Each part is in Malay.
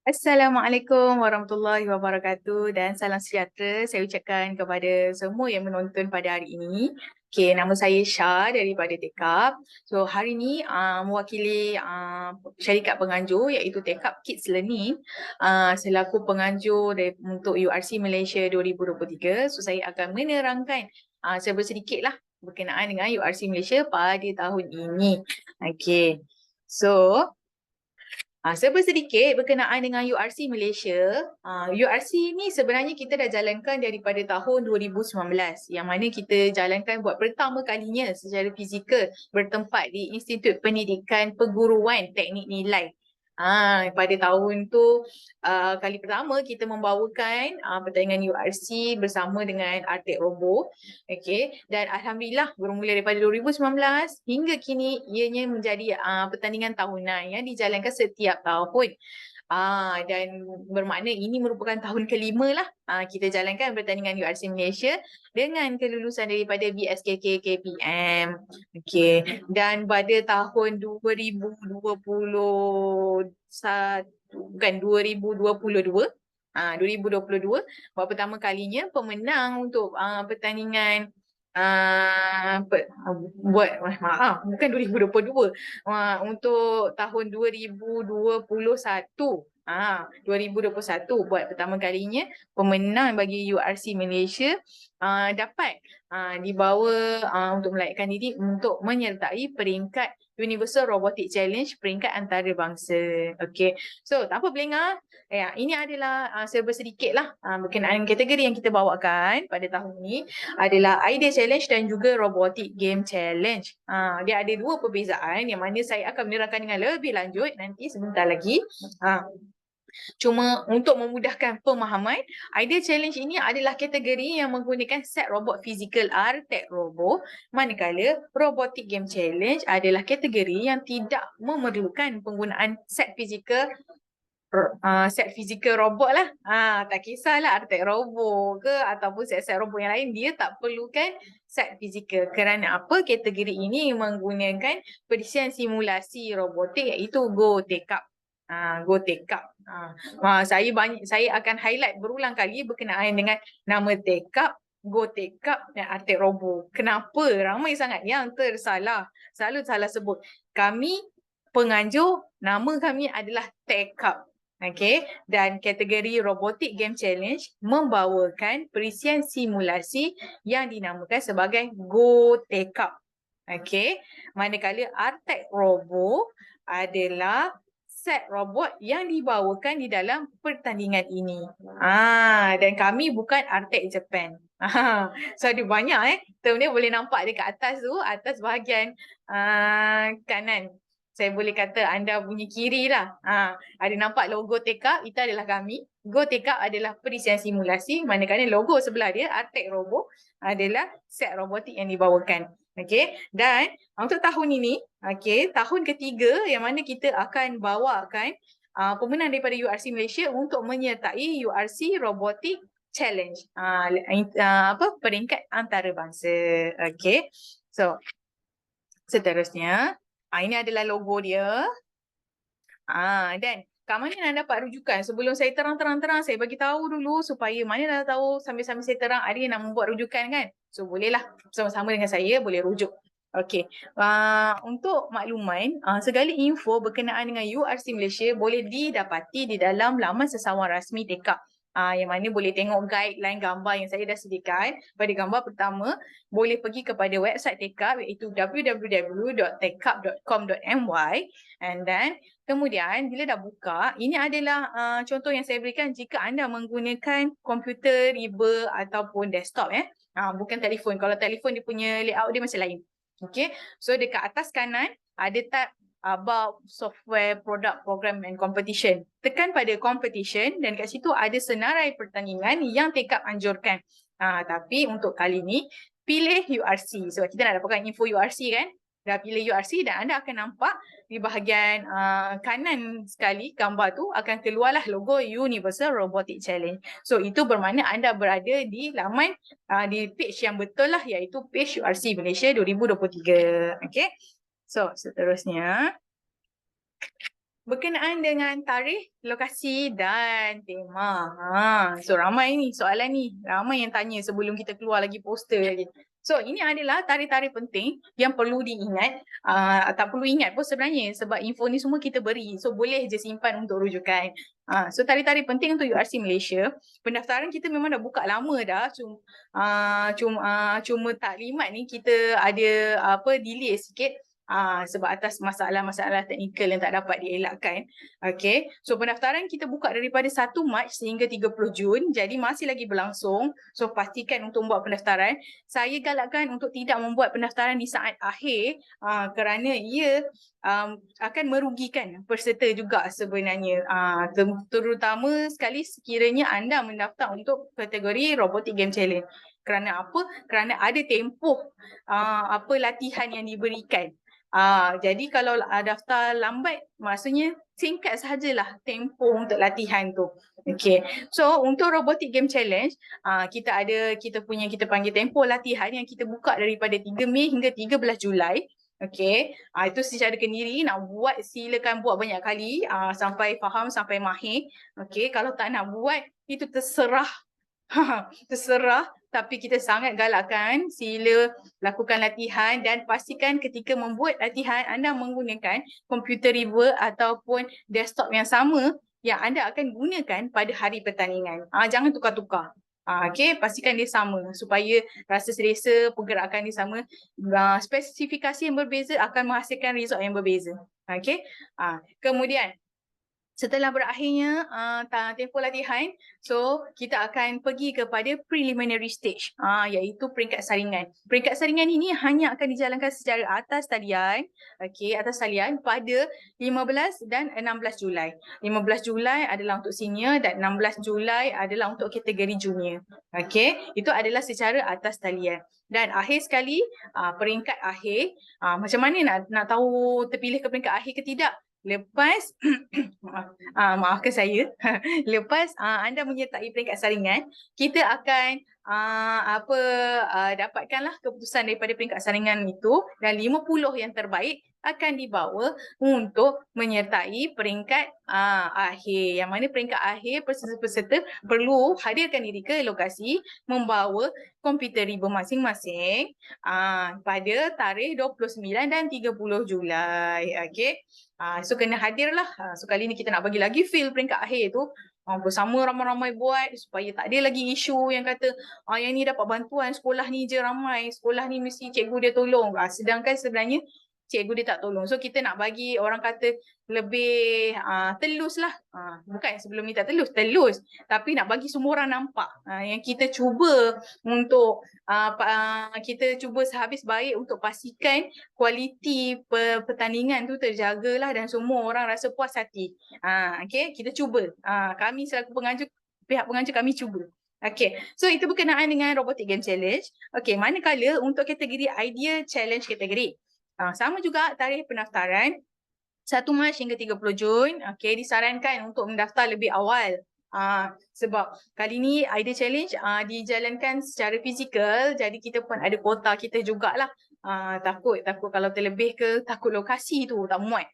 Assalamualaikum warahmatullahi wabarakatuh dan salam sejahtera saya ucapkan kepada semua yang menonton pada hari ini. Okay, nama saya Syah daripada Tekap. So hari ini mewakili syarikat penganjur iaitu Tekap Kids Learning selaku penganjur untuk URC Malaysia 2023. So saya akan menerangkan sedikit lah berkenaan dengan URC Malaysia pada tahun ini. Okay, so sedikit berkenaan dengan URC Malaysia. URC ni sebenarnya kita dah jalankan daripada tahun 2019 yang mana kita jalankan buat pertama kalinya secara fizikal bertempat di Institut Pendidikan Perguruan Teknik Nilai. Pada tahun tu kali pertama kita membawakan pertandingan URC bersama dengan Artek Robo. Okay. Dan Alhamdulillah bermula daripada 2019 hingga kini ianya menjadi pertandingan tahunan yang dijalankan setiap tahun. Dan bermakna ini merupakan tahun kelima lah kita jalankan pertandingan URC Malaysia dengan kelulusan daripada BSKK KPM. Okay. Dan pada tahun 2021, bukan 2022, 2022 buat pertama kalinya pemenang untuk pertandingan bukan 2022, untuk tahun 2021. 2021 buat pertama kalinya pemenang bagi URC Malaysia dapat dibawa untuk melayakkan diri untuk menyertai peringkat Universal Robotic Challenge peringkat antarabangsa. Okay. So tak apa pelengah. Ini adalah serba sedikit lah berkenaan kategori yang kita bawakan pada tahun ini adalah Idea Challenge dan juga Robotic Game Challenge. Dia ada dua perbezaan yang mana saya akan menerangkan dengan lebih lanjut nanti sebentar lagi. Cuma untuk memudahkan pemahaman, Idea Challenge ini adalah kategori yang menggunakan set robot fizikal Artek Robo, manakala Robotic Game Challenge adalah kategori yang tidak memerlukan penggunaan set fizikal robot lah. Tak kisahlah Artek Robo ke ataupun set-set robot yang lain, dia tak perlukan set fizikal. Kerana apa? Kategori ini menggunakan perisian simulasi robotik iaitu Go Tekap. Go Tekap. Saya akan highlight berulang kali berkenaan dengan nama Tekap, Go Tekap dan Artek Robo. Kenapa ramai sangat yang tersalah? Selalu salah sebut. Kami penganjur, nama kami adalah Tekap. Okay. Dan kategori Robotic Game Challenge membawakan perisian simulasi yang dinamakan sebagai Go Tekap. Okay. Manakala Artek Robo adalah set robot yang dibawakan di dalam pertandingan ini. Dan kami bukan Artek Japan. So ada banyak term dia boleh nampak dekat atas tu, atas bahagian kanan. Saya boleh kata anda punya kiri lah. Ada nampak logo Tekap, itu adalah kami. Go Tekap adalah perisian simulasi, manakala logo sebelah dia, Artek Robo, adalah set robotik yang dibawakan. Okay. Dan untuk tahun ini, okay, tahun ketiga yang mana kita akan bawakan pemenang daripada URC Malaysia untuk menyertai URC Robotic Challenge, peringkat antarabangsa. Okay. So, seterusnya, ini adalah logo dia. Dan kat mana nak dapat rujukan? Sebelum saya terang-terang, saya bagi tahu dulu supaya mana dah tahu sambil-sambil saya terang ada yang nak membuat rujukan kan? So bolehlah bersama-sama dengan saya boleh rujuk. Okey. Untuk makluman, segala info berkenaan dengan URC Malaysia boleh didapati di dalam laman sesawan rasmi Tekap. Yang mana boleh tengok guideline gambar yang saya dah sediakan. Pada gambar pertama, boleh pergi kepada website Tekap iaitu www.tekap.com.my, and then kemudian bila dah buka, ini adalah contoh yang saya berikan jika anda menggunakan komputer, riba ataupun desktop bukan telefon. Kalau telefon dia punya layout dia macam lain. Okay. So dekat atas kanan ada tab about software, product, program and competition. Tekan pada competition dan kat situ ada senarai pertandingan yang Tekap anjurkan. Tapi untuk kali ni pilih URC. So kita nak dapatkan info URC kan? Dah pilih URC dan anda akan nampak di bahagian kanan sekali gambar tu akan keluarlah logo Universal Robotic Challenge. So itu bermakna anda berada di laman di page yang betul lah, iaitu page URC Malaysia 2023. Okay. So seterusnya, berkenaan dengan tarikh, lokasi dan tema. So ramai ni soalan ni. Ramai yang tanya sebelum kita keluar lagi poster lagi. So ini adalah tarikh-tarikh penting yang perlu diingat. Tak perlu ingat pun sebenarnya sebab info ni semua kita beri. So boleh je simpan untuk rujukan. So tarikh-tarikh penting untuk URC Malaysia. Pendaftaran kita memang dah buka lama dah. Cuma taklimat ni kita ada delay sikit. Sebab atas masalah-masalah teknikal yang tak dapat dielakkan. Okay. So pendaftaran kita buka daripada 1 Mac sehingga 30 Jun. Jadi masih lagi berlangsung. So pastikan untuk membuat pendaftaran. Saya galakkan untuk tidak membuat pendaftaran di saat akhir kerana ia akan merugikan peserta juga sebenarnya. Terutama sekali sekiranya anda mendaftar untuk kategori Robotic Game Challenge. Kerana apa? Kerana ada tempoh latihan yang diberikan. Jadi kalau daftar lambat, maksudnya singkat sahajalah tempoh untuk latihan tu. Okay. So untuk Robotic Game Challenge, kita panggil tempoh latihan yang kita buka daripada 3 Mei hingga 13 Julai. Okay. Itu secara kendiri, nak buat silakan buat banyak kali sampai faham, sampai mahir. Okay. Kalau tak nak buat, itu terserah. Terserah, tapi kita sangat galakkan sila lakukan latihan dan pastikan ketika membuat latihan anda menggunakan komputer river ataupun desktop yang sama yang anda akan gunakan pada hari pertandingan. Jangan tukar-tukar. Okay, pastikan dia sama supaya rasa selesa, pergerakan dia sama. Spesifikasi yang berbeza akan menghasilkan result yang berbeza. Okay, kemudian setelah berakhirnya tempoh latihan, so kita akan pergi kepada preliminary stage, iaitu peringkat saringan. Peringkat saringan ini hanya akan dijalankan secara atas talian, atas talian pada 15 dan 16 Julai. 15 Julai adalah untuk senior dan 16 Julai adalah untuk kategori junior. Itu adalah secara atas talian. Dan akhir sekali, peringkat akhir, macam mana nak tahu terpilih ke peringkat akhir ke tidak? Lepas maafkan saya, lepas anda menyertai peringkat saringan, kita akan dapatkanlah keputusan daripada peringkat saringan itu dan 50 yang terbaik akan dibawa untuk menyertai peringkat akhir. Yang mana peringkat akhir peserta-peserta perlu hadirkan diri ke lokasi membawa komputer riba masing-masing pada tarikh 29 dan 30 Julai. So kena hadirlah. So kali ni kita nak bagi lagi feel peringkat akhir tu. Bersama ramai-ramai buat supaya tak ada lagi isu yang kata yang ni dapat bantuan, sekolah ni je ramai, sekolah ni mesti cikgu dia tolong. Sedangkan sebenarnya cikgu dia tak tolong. So kita nak bagi orang kata lebih telus lah. Bukan sebelum ni tak telus, telus. Tapi nak bagi semua orang nampak yang kita cuba untuk kita cuba sehabis baik untuk pastikan kualiti pertandingan tu terjagalah dan semua orang rasa puas hati. Kita cuba. Kami selaku pengajar, pihak pengajar kami cuba. So itu berkenaan dengan Robotic Game Challenge. Manakala untuk kategori Idea Challenge kategori, sama juga tarikh pendaftaran 1 Mac hingga 30 Jun. Disarankan untuk mendaftar lebih awal. Sebab kali ni Idea Challenge dijalankan secara fizikal, jadi kita pun ada kuota kita jugalah. Takut kalau terlebih ke, takut lokasi tu tak muat.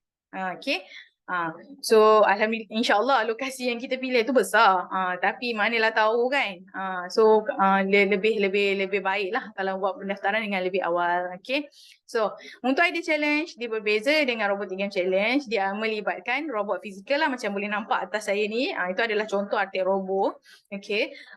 So alhamdulillah, insyaAllah lokasi yang kita pilih tu besar, tapi manalah tahu kan. So lebih baik lah kalau buat pendaftaran dengan lebih awal. So untuk Idea Challenge dia berbeza dengan Robotic Game Challenge. Dia melibatkan robot fizikal lah, macam boleh nampak atas saya ni. Itu adalah contoh artik robo.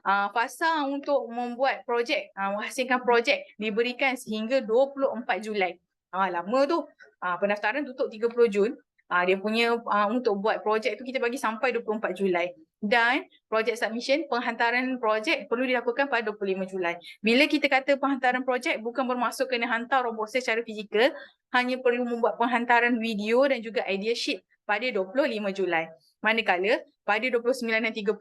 Fasa untuk membuat projek, menghasilkan projek diberikan sehingga 24 Julai. Lama tu. Pendaftaran tutup 30 Jun. Dia punya untuk buat projek tu kita bagi sampai 24 Julai. Dan projek submission, penghantaran projek perlu dilakukan pada 25 Julai. Bila kita kata penghantaran projek, bukan bermaksud kena hantar robot secara fizikal, hanya perlu membuat penghantaran video dan juga idea sheet pada 25 Julai. Manakala pada 29 dan 30,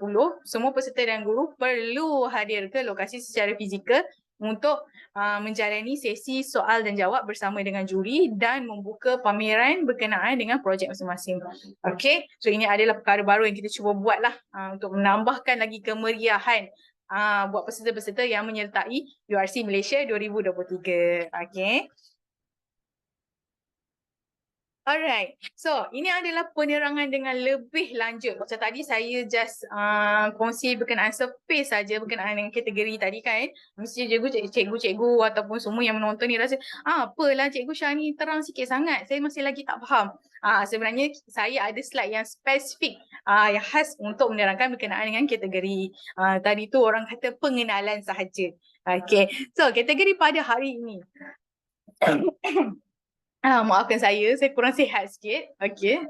semua peserta dan guru perlu hadir ke lokasi secara fizikal untuk menjalani sesi soal dan jawab bersama dengan juri dan membuka pameran berkenaan dengan projek masing-masing. So ini adalah perkara baru yang kita cuba buatlah untuk menambahkan lagi kemeriahan buat peserta-peserta yang menyertai URC Malaysia 2023. Alright, so ini adalah penerangan dengan lebih lanjut. Macam tadi saya just kongsi berkenaan surface saja berkenaan dengan kategori tadi kan. Mesti cikgu-cikgu ataupun semua yang menonton ni rasa, apalah Cikgu Syah ni terang sikit sangat. Saya masih lagi tak faham. Sebenarnya saya ada slide yang spesifik yang khas untuk menerangkan berkenaan dengan kategori. Tadi tu orang kata pengenalan sahaja. Okay, so kategori pada hari ini. Maafkan saya kurang sihat sikit. Okey.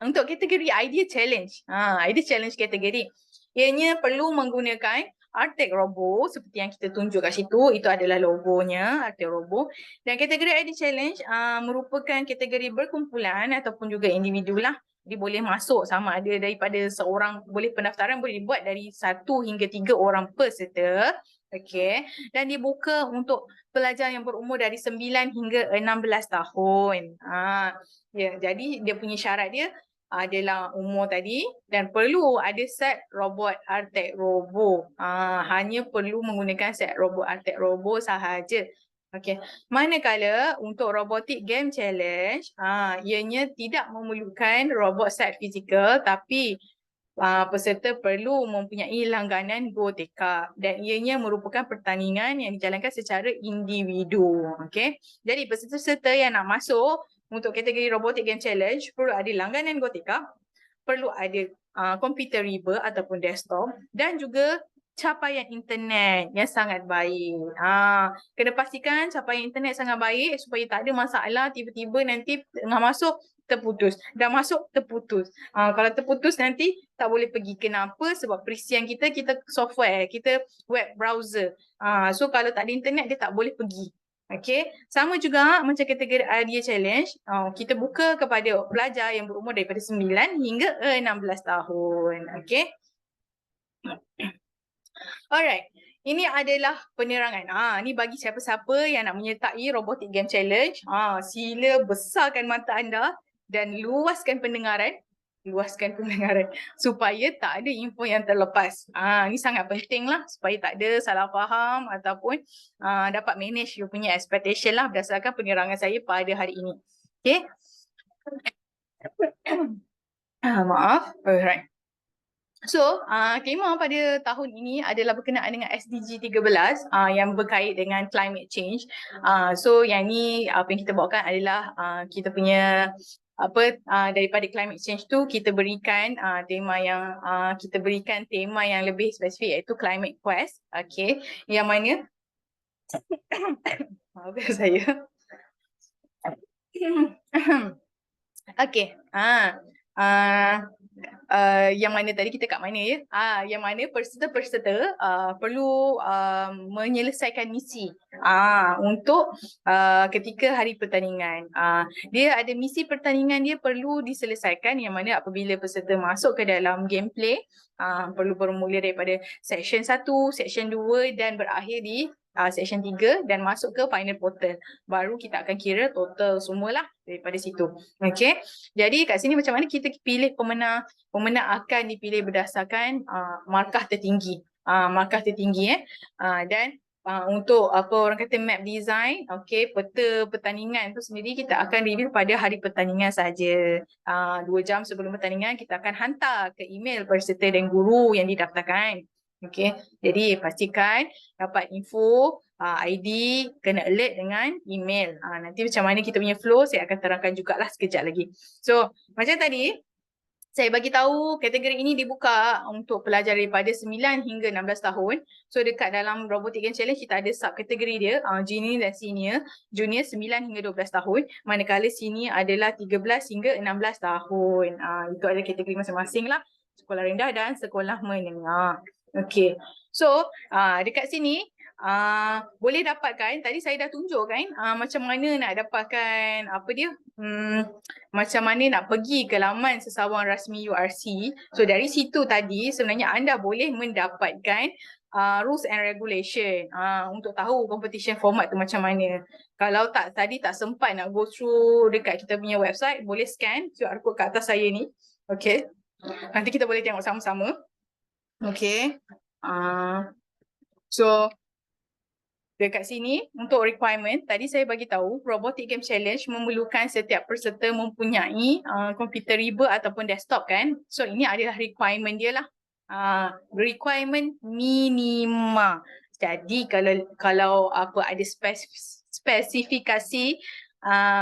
Untuk kategori idea challenge. Idea challenge kategori. Ianya perlu menggunakan Artec Robo seperti yang kita tunjuk kat situ. Itu adalah logonya Artec Robo. Dan kategori idea challenge merupakan kategori berkumpulan ataupun juga individu lah. Dia boleh masuk sama ada daripada seorang, boleh pendaftaran boleh dibuat dari 1 hingga 3 orang peserta. Okey. Dan dibuka untuk pelajar yang berumur dari 9 hingga 16 tahun. Jadi dia punya syarat dia adalah umur tadi dan perlu ada set robot Artec Robo. Hanya perlu menggunakan set robot Artec Robo sahaja. Okey. Manakala untuk robotic game challenge, ianya tidak memerlukan robot set fizikal tapi peserta perlu mempunyai langganan GoTK dan ianya merupakan pertandingan yang dijalankan secara individu. Okey. Jadi peserta-peserta yang nak masuk untuk kategori Robotic Game Challenge perlu ada langganan GoTK, perlu ada komputer riba ataupun desktop dan juga capaian internet yang sangat baik. Kena pastikan capaian internet sangat baik supaya tak ada masalah tiba-tiba nanti tengah masuk terputus. Dah masuk terputus. Kalau terputus nanti tak boleh pergi. Kenapa? Sebab perisian kita software, kita web browser. So kalau tak ada internet dia tak boleh pergi. Okay, sama juga macam kategori idea challenge, kita buka kepada pelajar yang berumur daripada 9 hingga 16 tahun. Okay. Alright, ini adalah penerangan. Ni bagi siapa-siapa yang nak menyertai Robotic Game Challenge. Sila besarkan mata anda dan luaskan pendengaran. Supaya tak ada info yang terlepas. Ni sangat penting lah supaya tak ada salah faham ataupun dapat manage you punya expectation lah berdasarkan penerangan saya pada hari ini. Okay. Maaf. Alright. So, tema pada tahun ini adalah berkenaan dengan SDG 13 yang berkait dengan climate change. So, yang ni apa yang kita bawakan adalah kita punya daripada climate change tu kita berikan tema yang lebih spesifik iaitu climate quest. Okay, yang mana maafkan saya. Okay. Yang mana tadi kita kat mana ya? Yang mana peserta-peserta perlu menyelesaikan misi untuk ketika hari pertandingan. Dia ada misi pertandingan dia perlu diselesaikan yang mana apabila peserta masuk ke dalam gameplay perlu bermula daripada section 1, section 2 dan berakhir di section 3 dan masuk ke final portal. Baru kita akan kira total semualah daripada situ. Okay. Jadi kat sini macam mana kita pilih pemenang. Pemenang akan dipilih berdasarkan markah tertinggi. Dan untuk apa orang kata map design, okay, peta pertandingan tu sendiri kita akan review pada hari pertandingan saja. 2 jam sebelum pertandingan kita akan hantar ke email peserta dan guru yang didaftarkan. Okay, jadi pastikan dapat info, ID, kena alert dengan email. Nanti macam mana kita punya flow saya akan terangkan jugalah sekejap lagi. So, macam tadi, saya bagi tahu kategori ini dibuka untuk pelajar daripada 9 hingga 16 tahun. So dekat dalam Robotic Game Challenge kita ada subkategori dia, junior dan senior. Junior 9 hingga 12 tahun, manakala senior adalah 13 hingga 16 tahun. Itu ada kategori masing-masing lah. Sekolah rendah dan sekolah menengah. Okay. So dekat sini boleh dapatkan, tadi saya dah tunjuk kan macam mana nak dapatkan macam mana nak pergi ke laman Sesawang Rasmi URC. So dari situ tadi sebenarnya anda boleh mendapatkan rules and regulation untuk tahu competition format tu macam mana. Kalau tadi tak sempat nak go through dekat kita punya website, boleh scan QR code kat atas saya ni. Okay. Nanti kita boleh tengok sama-sama. Okay. So Dekat sini untuk requirement, tadi saya bagi tahu Robotic Game Challenge memerlukan setiap peserta mempunyai komputer riba ataupun desktop kan. So ini adalah requirement dia lah. Requirement minima. Jadi kalau apa ada spesifikasi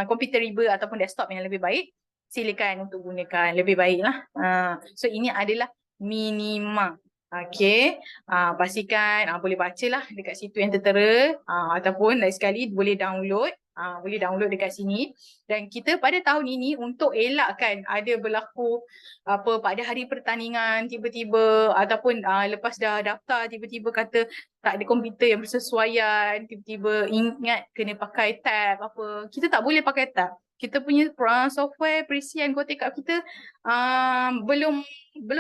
komputer riba ataupun desktop yang lebih baik, silakan untuk gunakan, lebih baik lah. So ini adalah minima. Okay, pastikan boleh baca lah dekat situ yang tertera, ataupun lain sekali boleh download dekat sini. Dan kita pada tahun ini untuk elakkan ada berlaku apa pada hari pertandingan tiba-tiba ataupun lepas dah daftar tiba-tiba kata tak ada komputer yang bersesuaian, tiba-tiba ingat kena pakai tab apa, kita tak boleh pakai tab. Kita punya software perisian GoTekap kita belum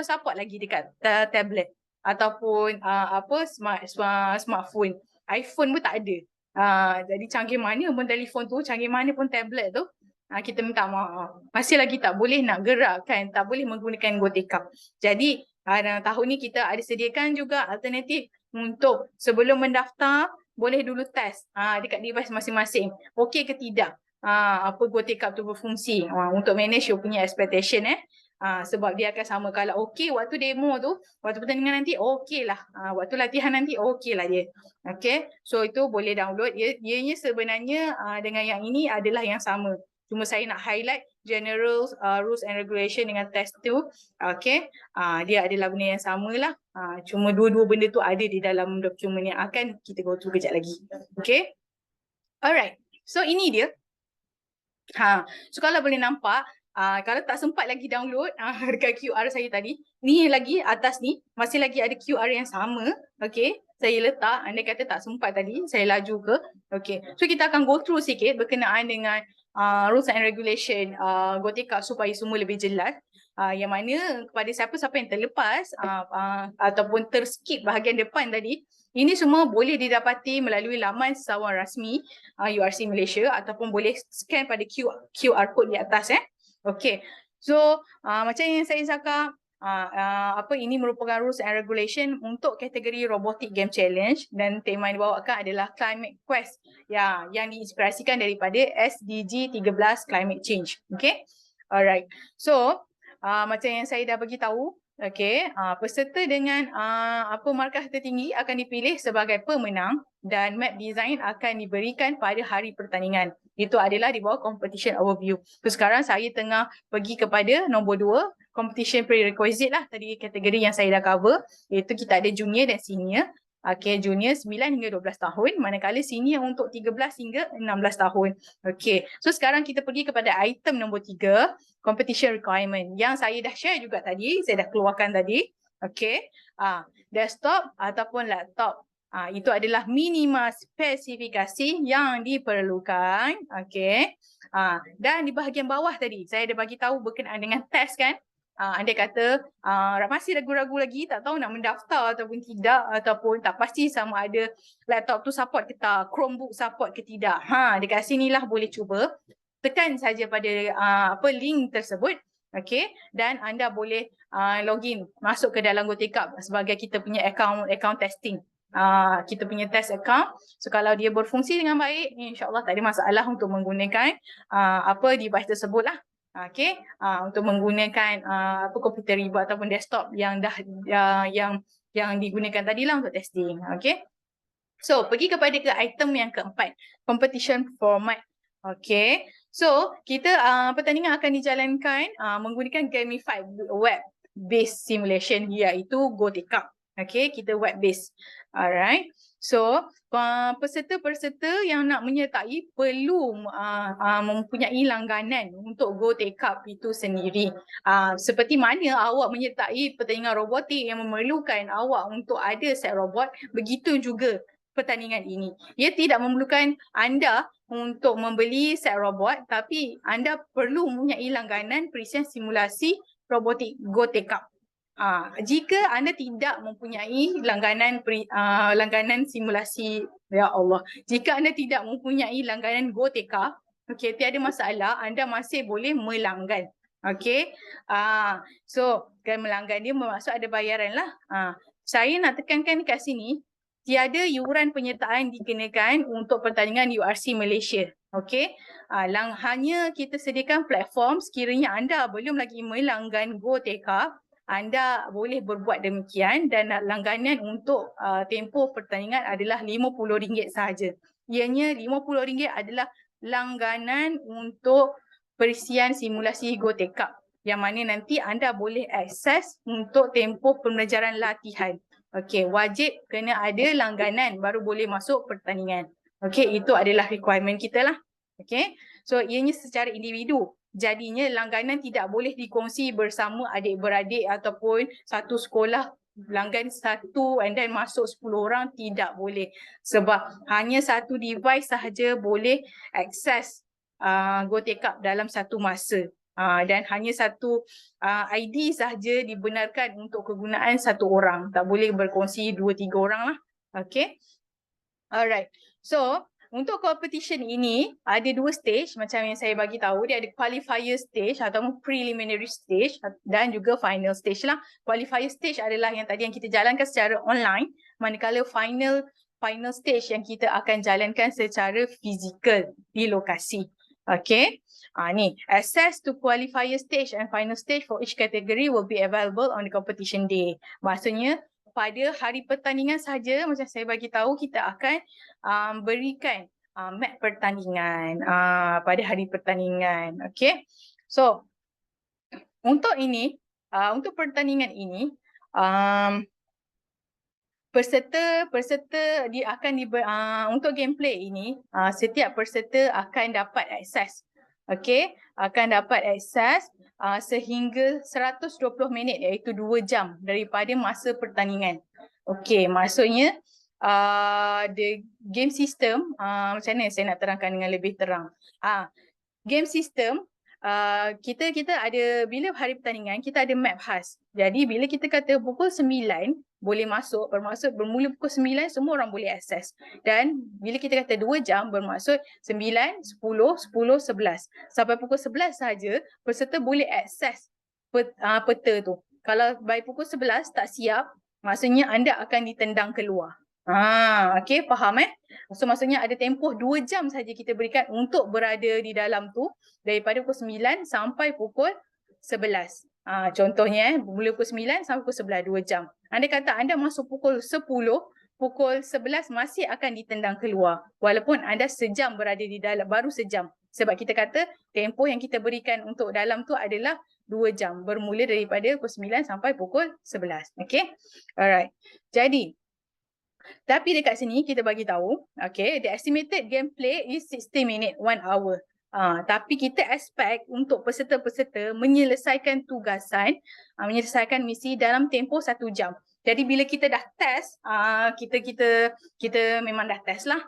support lagi dekat tablet ataupun smartphone. iPhone pun tak ada. Jadi canggih mana pun telefon tu, canggih mana pun tablet tu, kita minta maaf. Masih lagi tak boleh nak gerakkan, tak boleh menggunakan GoTekap. Jadi tahun ni kita ada sediakan juga alternatif untuk sebelum mendaftar boleh dulu test dekat device masing-masing. Okey ke tidak? Apa GoTekap tu berfungsi untuk manage you punya expectation sebab dia akan sama. Kalau okey waktu demo tu, waktu pertandingan nanti okey lah. Waktu latihan nanti okey lah dia. Okay, so itu boleh download. Ianya sebenarnya dengan yang ini adalah yang sama. Cuma saya nak highlight general rules and regulation dengan test tu. Okay, dia adalah benda yang sama lah. Cuma dua-dua benda tu ada di dalam dokumen yang akan kita go through kejap lagi. Okay, alright. So ini dia. So kalau boleh nampak, kalau tak sempat lagi download dekat QR saya tadi, ni lagi atas ni masih lagi ada QR yang sama. Okay, saya letak. Anda kata tak sempat tadi, saya laju ke. Okay, so kita akan go through sikit berkenaan dengan rules and regulation GoTekap supaya semua lebih jelas. Yang mana kepada siapa-siapa yang terlepas ataupun terskip bahagian depan tadi, ini semua boleh didapati melalui laman sesawan rasmi URC Malaysia ataupun boleh scan pada QR code di atas. Okay, so macam yang saya cakap, ini merupakan rules and regulation untuk kategori Robotic Game Challenge dan tema yang dibawakan adalah Climate Quest yang diinspirasikan daripada SDG 13 Climate Change. Okay, alright. So macam yang saya dah bagi tahu, okay, peserta dengan markah tertinggi akan dipilih sebagai pemenang dan map design akan diberikan pada hari pertandingan. Itu adalah di bawah competition overview. So sekarang saya tengah pergi kepada nombor 2, competition prerequisite lah, tadi kategori yang saya dah cover, iaitu kita ada junior dan senior. Okay, junior 9 hingga 12 tahun, manakala senior untuk 13 hingga 16 tahun. Okay, so sekarang kita pergi kepada item nombor 3, competition requirement. Yang saya dah share juga tadi, saya dah keluarkan tadi. Okay, desktop ataupun laptop. Itu adalah minima spesifikasi yang diperlukan. Okay, dan di bahagian bawah tadi, saya dah bagi tahu berkenaan dengan test kan. Anda kata masih ragu-ragu lagi, tak tahu nak mendaftar ataupun tidak, ataupun tak pasti sama ada laptop tu support ke tak, Chromebook support ke tidak. Dekat sinilah boleh cuba. Tekan saja pada link tersebut. Okay, dan anda boleh login, masuk ke dalam GoTekap sebagai kita punya account testing. Kita punya test account. So kalau dia berfungsi dengan baik, insyaAllah tak ada masalah untuk menggunakan device tersebut lah. Okay, untuk menggunakan komputer riba ataupun desktop yang dah yang digunakan tadi lah untuk testing. Okay, so pergi kepada item yang keempat, competition format. Okay, so kita pertandingan akan dijalankan menggunakan gamified web based simulation, iaitu GoTekap. Okay, kita web based. Alright, so peserta-peserta yang nak menyertai perlu mempunyai langganan untuk GoTekap itu sendiri. Seperti mana awak menyertai pertandingan robotik yang memerlukan awak untuk ada set robot, begitu juga pertandingan ini. Ia tidak memerlukan anda untuk membeli set robot, tapi anda perlu mempunyai langganan perisian simulasi robotik GoTekap. Jika anda tidak mempunyai langganan simulasi, ya Allah, jika anda tidak mempunyai langganan GoTekap, okay, tiada masalah, anda masih boleh melanggan. Okay, so kan melanggan dia bermaksud ada bayaran lah. Saya nak tekankan dekat sini, tiada yuran penyertaan dikenakan untuk pertandingan URC Malaysia. Okey, hanya kita sediakan platform sekiranya anda belum lagi melanggan GoTake, anda boleh berbuat demikian dan langganan untuk tempoh pertandingan adalah RM50 sahaja. Ianya RM50 adalah langganan untuk perisian simulasi GoTake yang mana nanti anda boleh akses untuk tempoh pembelajaran latihan. Okey, wajib kena ada langganan baru boleh masuk pertandingan. Okey, itu adalah requirement kita lah. Okey, so ianya secara individu. Jadinya langganan tidak boleh dikongsi bersama adik-beradik ataupun satu sekolah langgan satu and then masuk 10 orang, tidak boleh. Sebab hanya satu device sahaja boleh akses GoTake dalam satu masa. Dan hanya satu ID sahaja dibenarkan untuk kegunaan satu orang. Tak boleh berkongsi 2-3 orang lah. Okay. Alright. So, untuk competition ini ada 2 stage macam yang saya bagi tahu. Dia ada qualifier stage atau preliminary stage dan juga final stage lah. Qualifier stage adalah yang tadi yang kita jalankan secara online, manakala final stage yang kita akan jalankan secara fizikal di lokasi. Okay. Ni, access to qualifier stage and final stage for each category will be available on the competition day. Maksudnya pada hari pertandingan saja, macam saya bagi tahu, kita akan berikan map pertandingan pada hari pertandingan. Okay. So, untuk ini, untuk pertandingan ini, peserta dia akan untuk gameplay ini, setiap peserta akan dapat akses. Okey, akan dapat akses sehingga 120 minit iaitu 2 jam daripada masa pertandingan. Okey, maksudnya the game system, macam mana saya nak terangkan dengan lebih terang. Game system, kita ada, bila hari pertandingan kita ada map khas. Jadi bila kita kata pukul 9 boleh masuk, bermaksud bermula pukul 9 semua orang boleh akses. Dan bila kita kata 2 jam bermaksud 9, 10, 10, 11. Sampai pukul 11 saja peserta boleh akses peta tu. Kalau by pukul 11 tak siap, maksudnya anda akan ditendang keluar. Okey, faham So maksudnya ada tempoh 2 jam saja kita berikan untuk berada di dalam tu daripada pukul 9 sampai pukul 11. Contohnya mula pukul 9 sampai pukul 11, 2 jam. Andai kata anda masuk pukul 10, pukul 11 masih akan ditendang keluar. Walaupun anda sejam berada di dalam, baru sejam. Sebab kita kata tempoh yang kita berikan untuk dalam tu adalah 2 jam. Bermula daripada pukul 9 sampai pukul 11. Okay. Alright. Jadi, tapi dekat sini kita bagi tahu, okay, the estimated gameplay is 60 minute, 1 hour. Tapi kita expect untuk peserta-peserta menyelesaikan tugasan, menyelesaikan misi dalam tempoh 1 jam. Jadi bila kita dah test, kita memang dah test lah.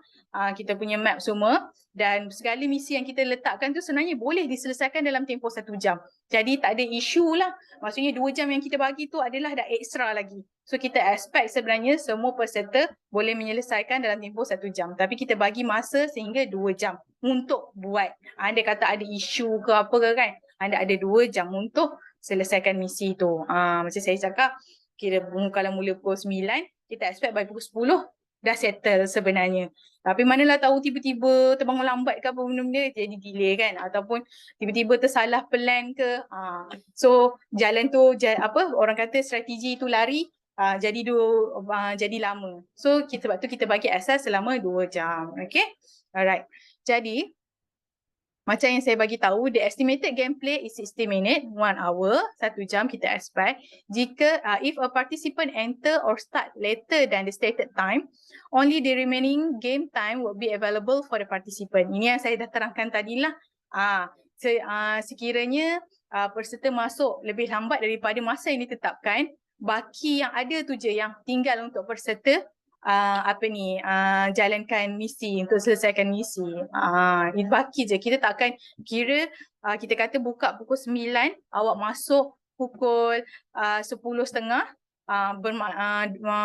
Kita punya map semua dan segala misi yang kita letakkan tu sebenarnya boleh diselesaikan dalam tempoh 1 jam. Jadi tak ada isu lah. Maksudnya 2 jam yang kita bagi tu adalah dah ekstra lagi. So kita expect sebenarnya semua peserta boleh menyelesaikan dalam tempoh 1 jam. Tapi kita bagi masa sehingga 2 jam untuk buat. Anda kata ada isu ke apa ke kan? Anda ada 2 jam untuk selesaikan misi tu. Macam saya cakap, kira kalau mula pukul 9, kita expect by pukul 10 dah settle sebenarnya. Tapi manalah tahu tiba-tiba terbangun lambat ke apa benda-benda jadi delay kan, ataupun tiba-tiba tersalah plan ke. So jalan tu orang kata strategi tu lari, jadi lama. So sebab tu kita bagi akses selama 2 jam. Okay. Alright. Jadi macam yang saya bagi tahu, the estimated gameplay is 60 minute, 1 hour, 1 jam kita expect. Jika if a participant enter or start later than the stated time, only the remaining game time will be available for the participant. Ini yang saya dah terangkan tadilah. Sekiranya peserta masuk lebih lambat daripada masa yang ditetapkan, baki yang ada tu je yang tinggal untuk peserta jalankan misi, untuk selesaikan misi. Itu baki je. Kita takkan kira kita kata buka pukul 9, awak masuk pukul 10.30,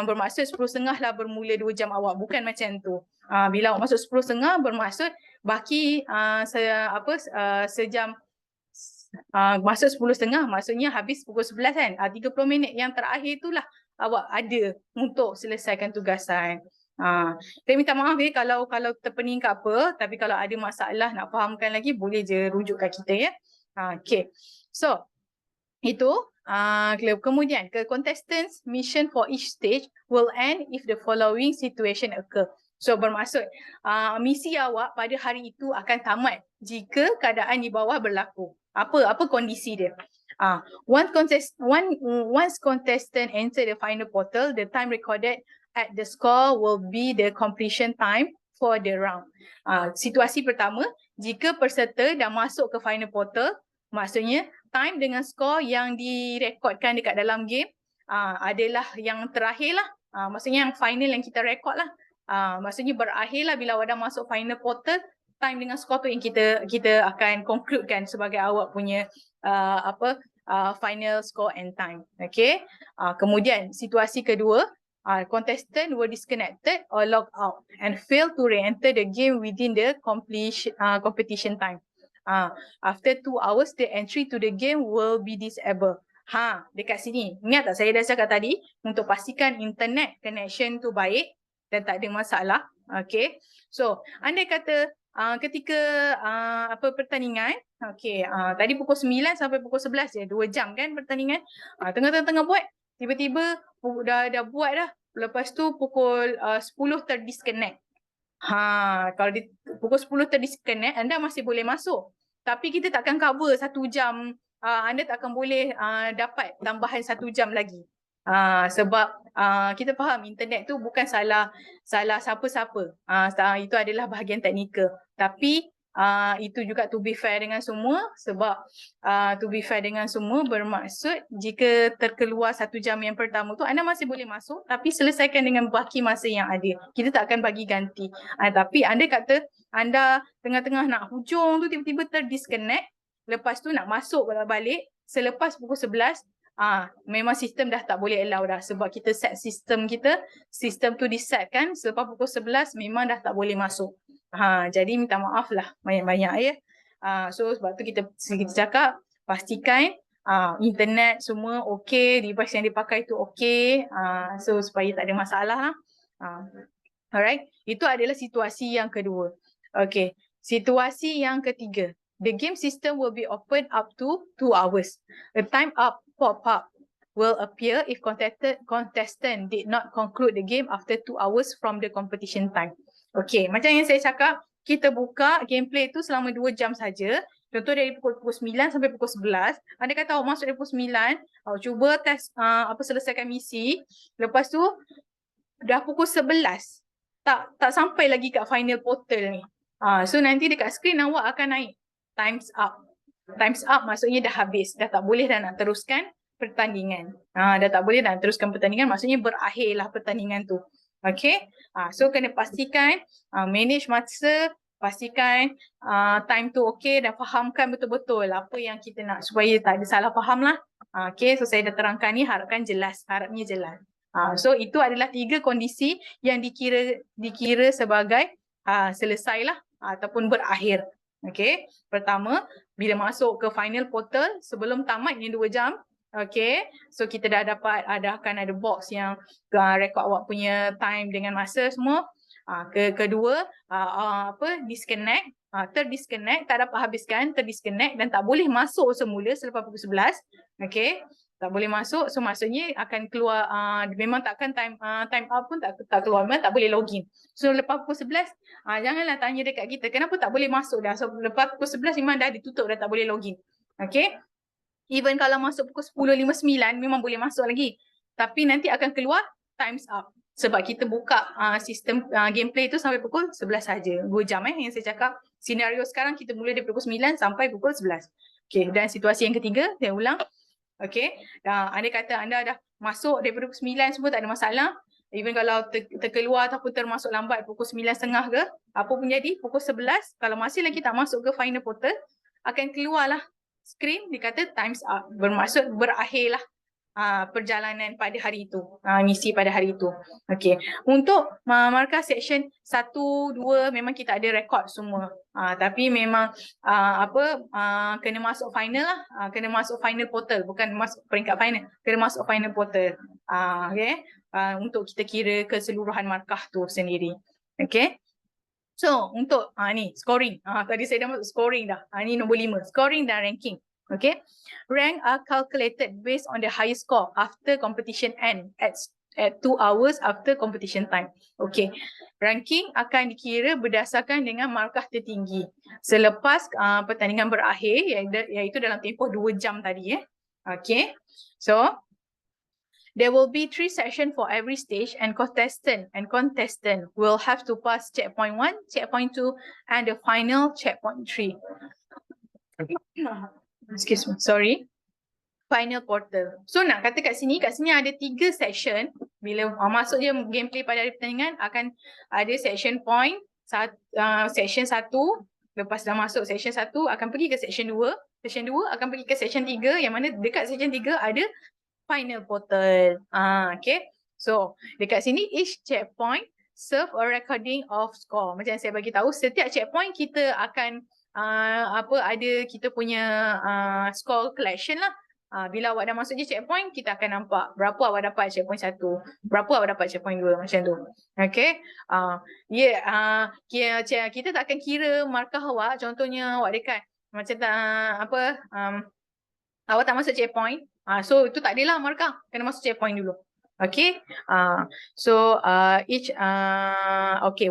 bermaksud 10.30 lah bermula 2 jam awak. Bukan macam tu. Bila awak masuk 10.30 bermaksud baki sejam. Masuk 10.30 maksudnya habis pukul 11 kan. 30 minit yang terakhir itulah awak ada untuk selesaikan tugasan. Saya minta maaf kalau terpening ke apa, tapi kalau ada masalah nak fahamkan lagi boleh je rujuk kat kita ya. Okay. So, itu kemudian ke contestants mission for each stage will end if the following situation occur. So bermaksud misi awak pada hari itu akan tamat jika keadaan di bawah berlaku. Apa kondisi dia? Once contestant enter the final portal, the time recorded at the score will be the completion time for the round. Situasi pertama, jika peserta dah masuk ke final portal, maksudnya time dengan skor yang direkodkan dekat dalam game adalah yang terakhir lah. Maksudnya yang final yang kita rekod lah. Maksudnya berakhir lah bila awak dah masuk final portal, time dengan skor tu yang kita akan concludekan sebagai awak punya final score and time. Okay. Kemudian situasi kedua, contestant were disconnected or logged out and failed to re-enter the game within the competition time. After 2 hours, the entry to the game will be disabled. Dekat sini. Ingat tak saya dah cakap tadi, untuk pastikan internet connection tu baik dan tak ada masalah. Okay. So, andai kata ketika pertandingan, okay, tadi pukul 9 sampai pukul 11 je, 2 jam kan pertandingan. Tengah-tengah buat, tiba-tiba dah buat dah. Lepas tu pukul 10 terdisconnect. Kalau pukul 10 terdisconnect, anda masih boleh masuk. Tapi kita takkan cover 1 jam. Anda tak akan boleh dapat tambahan 1 jam lagi. Sebab kita faham internet tu bukan salah siapa-siapa. Itu adalah bahagian teknikal. Tapi itu juga to be fair dengan semua, sebab to be fair dengan semua bermaksud jika terkeluar 1 jam yang pertama tu anda masih boleh masuk, tapi selesaikan dengan baki masa yang ada. Kita tak akan bagi ganti. Tapi anda kata anda tengah-tengah nak hujung tu tiba-tiba terdisconnect, lepas tu nak masuk balik selepas pukul 11, memang sistem dah tak boleh allow dah, sebab kita set sistem tu disetkan selepas pukul 11 memang dah tak boleh masuk. Jadi minta maaf lah banyak-banyak ya. So sebab tu kita cakap pastikan internet semua okey, device yang dipakai tu okey, so supaya tak ada masalah lah. Alright, itu adalah situasi yang kedua. Okay, situasi yang ketiga. The game system will be open up to 2 hours. The time up pop-up will appear if contestant did not conclude the game after 2 hours from the competition time. Okay, macam yang saya cakap, kita buka gameplay tu selama 2 jam saja. Contoh dari pukul 9 sampai pukul 11. Anda kata awak masuk dari pukul 9, awak cuba test selesaikan misi. Lepas tu dah pukul 11. Tak sampai lagi kat final portal ni. So nanti dekat skrin awak akan naik times up. Times up maksudnya dah habis, dah tak boleh dah nak teruskan pertandingan. Dah tak boleh dah nak teruskan pertandingan, maksudnya berakhirlah pertandingan tu. Okay, so kena pastikan manage masa, pastikan time tu okay, dan fahamkan betul-betul apa yang kita nak supaya tak ada salah faham lah. Okay, so saya dah terangkan ni, harapnya jelas. So itu adalah 3 kondisi yang dikira sebagai selesai lah ataupun berakhir. Okay, pertama, bila masuk ke final portal sebelum tamatnya 2 jam. Okay, so kita dah akan ada box yang rekod awak punya time dengan masa semua. Kedua, disconnect, terdisconnect, tak dapat habiskan, terdisconnect dan tak boleh masuk semula selepas pukul 11. Okay, tak boleh masuk, so maksudnya akan keluar, memang takkan time out pun tak keluar, memang tak boleh login. So lepas pukul 11, janganlah tanya dekat kita, kenapa tak boleh masuk dah. So lepas pukul 11 memang dah ditutup, dah tak boleh login. Okay, even kalau masuk pukul 10.59 memang boleh masuk lagi. Tapi nanti akan keluar times up. Sebab kita buka sistem gameplay tu sampai pukul 11 saja. 2 jam yang saya cakap. Senario sekarang kita mula dari pukul 9 sampai pukul 11. Okay, dan situasi yang ketiga, saya ulang. Okay, anda kata anda dah masuk daripada pukul 9 semua tak ada masalah. Even kalau terkeluar ataupun termasuk lambat pukul 9.30 ke, apa pun jadi, pukul 11, kalau masih lagi tak masuk ke final portal, akan keluarlah screen dikata times up, bermaksud berakhirlah perjalanan pada hari itu, misi pada hari itu. Okey. Untuk markah section 1, 2 memang kita ada rekod semua. Tapi memang kena masuk final lah, kena masuk final portal, bukan masuk peringkat final, kena masuk final portal. Okey. Untuk kita kira keseluruhan markah tu sendiri. Okey. So, untuk ni scoring. Tadi saya dah masuk scoring dah. Ni nombor 5, scoring dan ranking. Okay. Rank are calculated based on the highest score after competition end at 2 hours after competition time. Okay. Ranking akan dikira berdasarkan dengan markah tertinggi selepas pertandingan berakhir, iaitu dalam tempoh 2 jam tadi. Okay. So, there will be 3 sessions for every stage, and contestant will have to pass checkpoint 1, checkpoint 2, and the final checkpoint 3. Excuse me, sorry. Final portal. So nak kata kat sini ada 3 session. Bila masuk je gameplay pada hari pertandingan, akan ada session point, session 1. Lepas dah masuk session 1, akan pergi ke session 2. Session 2 akan pergi ke session 3, yang mana dekat session 3 ada final portal. Okay. So dekat sini each checkpoint serve a recording of score. Macam saya bagi tahu, setiap checkpoint kita akan ada kita punya score collection lah. Bila awak dah masuk je checkpoint, kita akan nampak berapa awak dapat checkpoint 1, berapa awak dapat checkpoint 2, macam tu. Okay. Kita tak akan kira markah awak. Contohnya awak dekat macam awak tak masuk checkpoint, so itu tak adalah markah, kena masuk checkpoint dulu. Okay.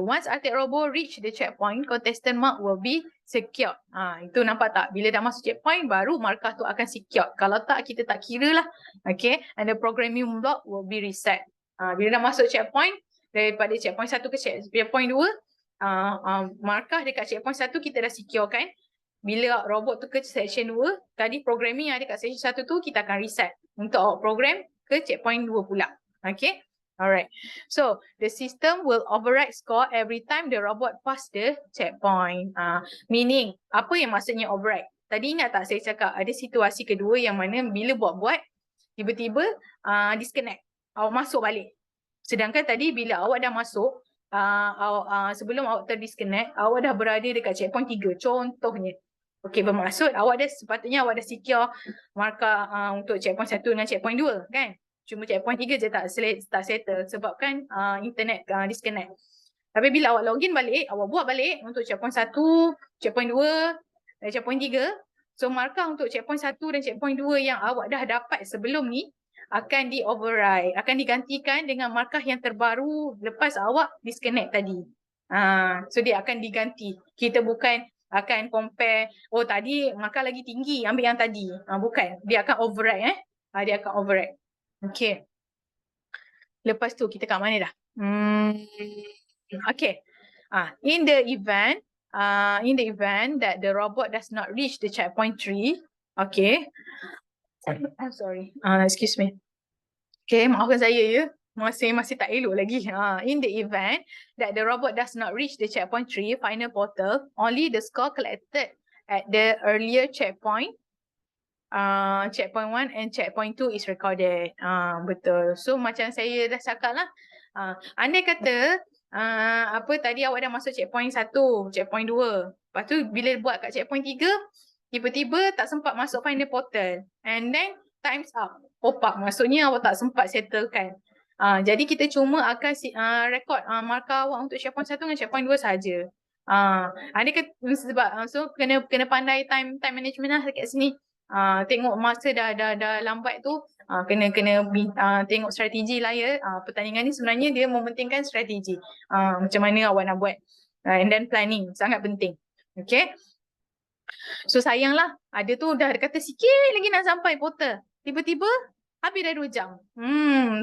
Once Arctic Robo reach the checkpoint, contestant mark will be secured. Itu nampak tak? Bila dah masuk checkpoint, baru markah tu akan secured. Kalau tak, kita tak kira lah. Okay. And the programming block will be reset. Bila dah masuk checkpoint, daripada checkpoint 1 ke checkpoint 2, markah dekat checkpoint 1 kita dah secure kan. Bila robot tu ke section 2, tadi programming yang ada kat section 1 tu, kita akan reset untuk program ke checkpoint 2 pula. Okay. Alright. So, the system will override score every time the robot pass the checkpoint. Meaning, apa yang maksudnya override? Tadi ingat tak saya cakap ada situasi kedua yang mana bila buat-buat, tiba-tiba disconnect. Awak masuk balik. Sedangkan tadi bila awak dah masuk, sebelum awak terdisconnect, awak dah berada dekat checkpoint 3 contohnya. Okey, bermaksud sepatutnya awak dah secure markah untuk checkpoint 1 dengan checkpoint 2 kan. Cuma checkpoint 3 je tak settle sebabkan internet disconnect. Tapi bila awak login balik, awak buat balik untuk checkpoint 1, checkpoint 2 dan checkpoint 3. So markah untuk checkpoint 1 dan checkpoint 2 yang awak dah dapat sebelum ni akan di-override, akan digantikan dengan markah yang terbaru lepas awak disconnect tadi. So dia akan diganti. Kita bukan akan compare, oh tadi markah lagi tinggi, ambil yang tadi. Bukan, dia akan override dia akan override. Okay. Lepas tu kita kat mana dah? Okay. In the event that the robot does not reach the checkpoint 3, okay. I'm sorry. Excuse me. Okay, maafkan saya ya. Masih tak elok lagi. In the event that the robot does not reach the checkpoint 3 final portal, only the score collected at the earlier checkpoint, checkpoint 1 and checkpoint 2 is recorded. Betul. So macam saya dah cakap lah, andai kata tadi awak dah masuk checkpoint 1, checkpoint 2. Lepas tu bila buat kat checkpoint 3, tiba-tiba tak sempat masuk final portal. And then time's up. Pop up. Maksudnya awak tak sempat settlekan. Jadi kita cuma akan record markah awak untuk checkpoint 1 dengan checkpoint 2 sahaja. So kena pandai time management lah dekat sini. Tengok masa dah lambat tu, kena tengok strategi lah ya. Pertandingan ni sebenarnya dia mementingkan strategi. Macam mana awak nak buat. And then planning sangat penting. Okay. So sayanglah, ada tu dah kata sikit lagi nak sampai portal. Tiba-tiba habis dah 2 jam.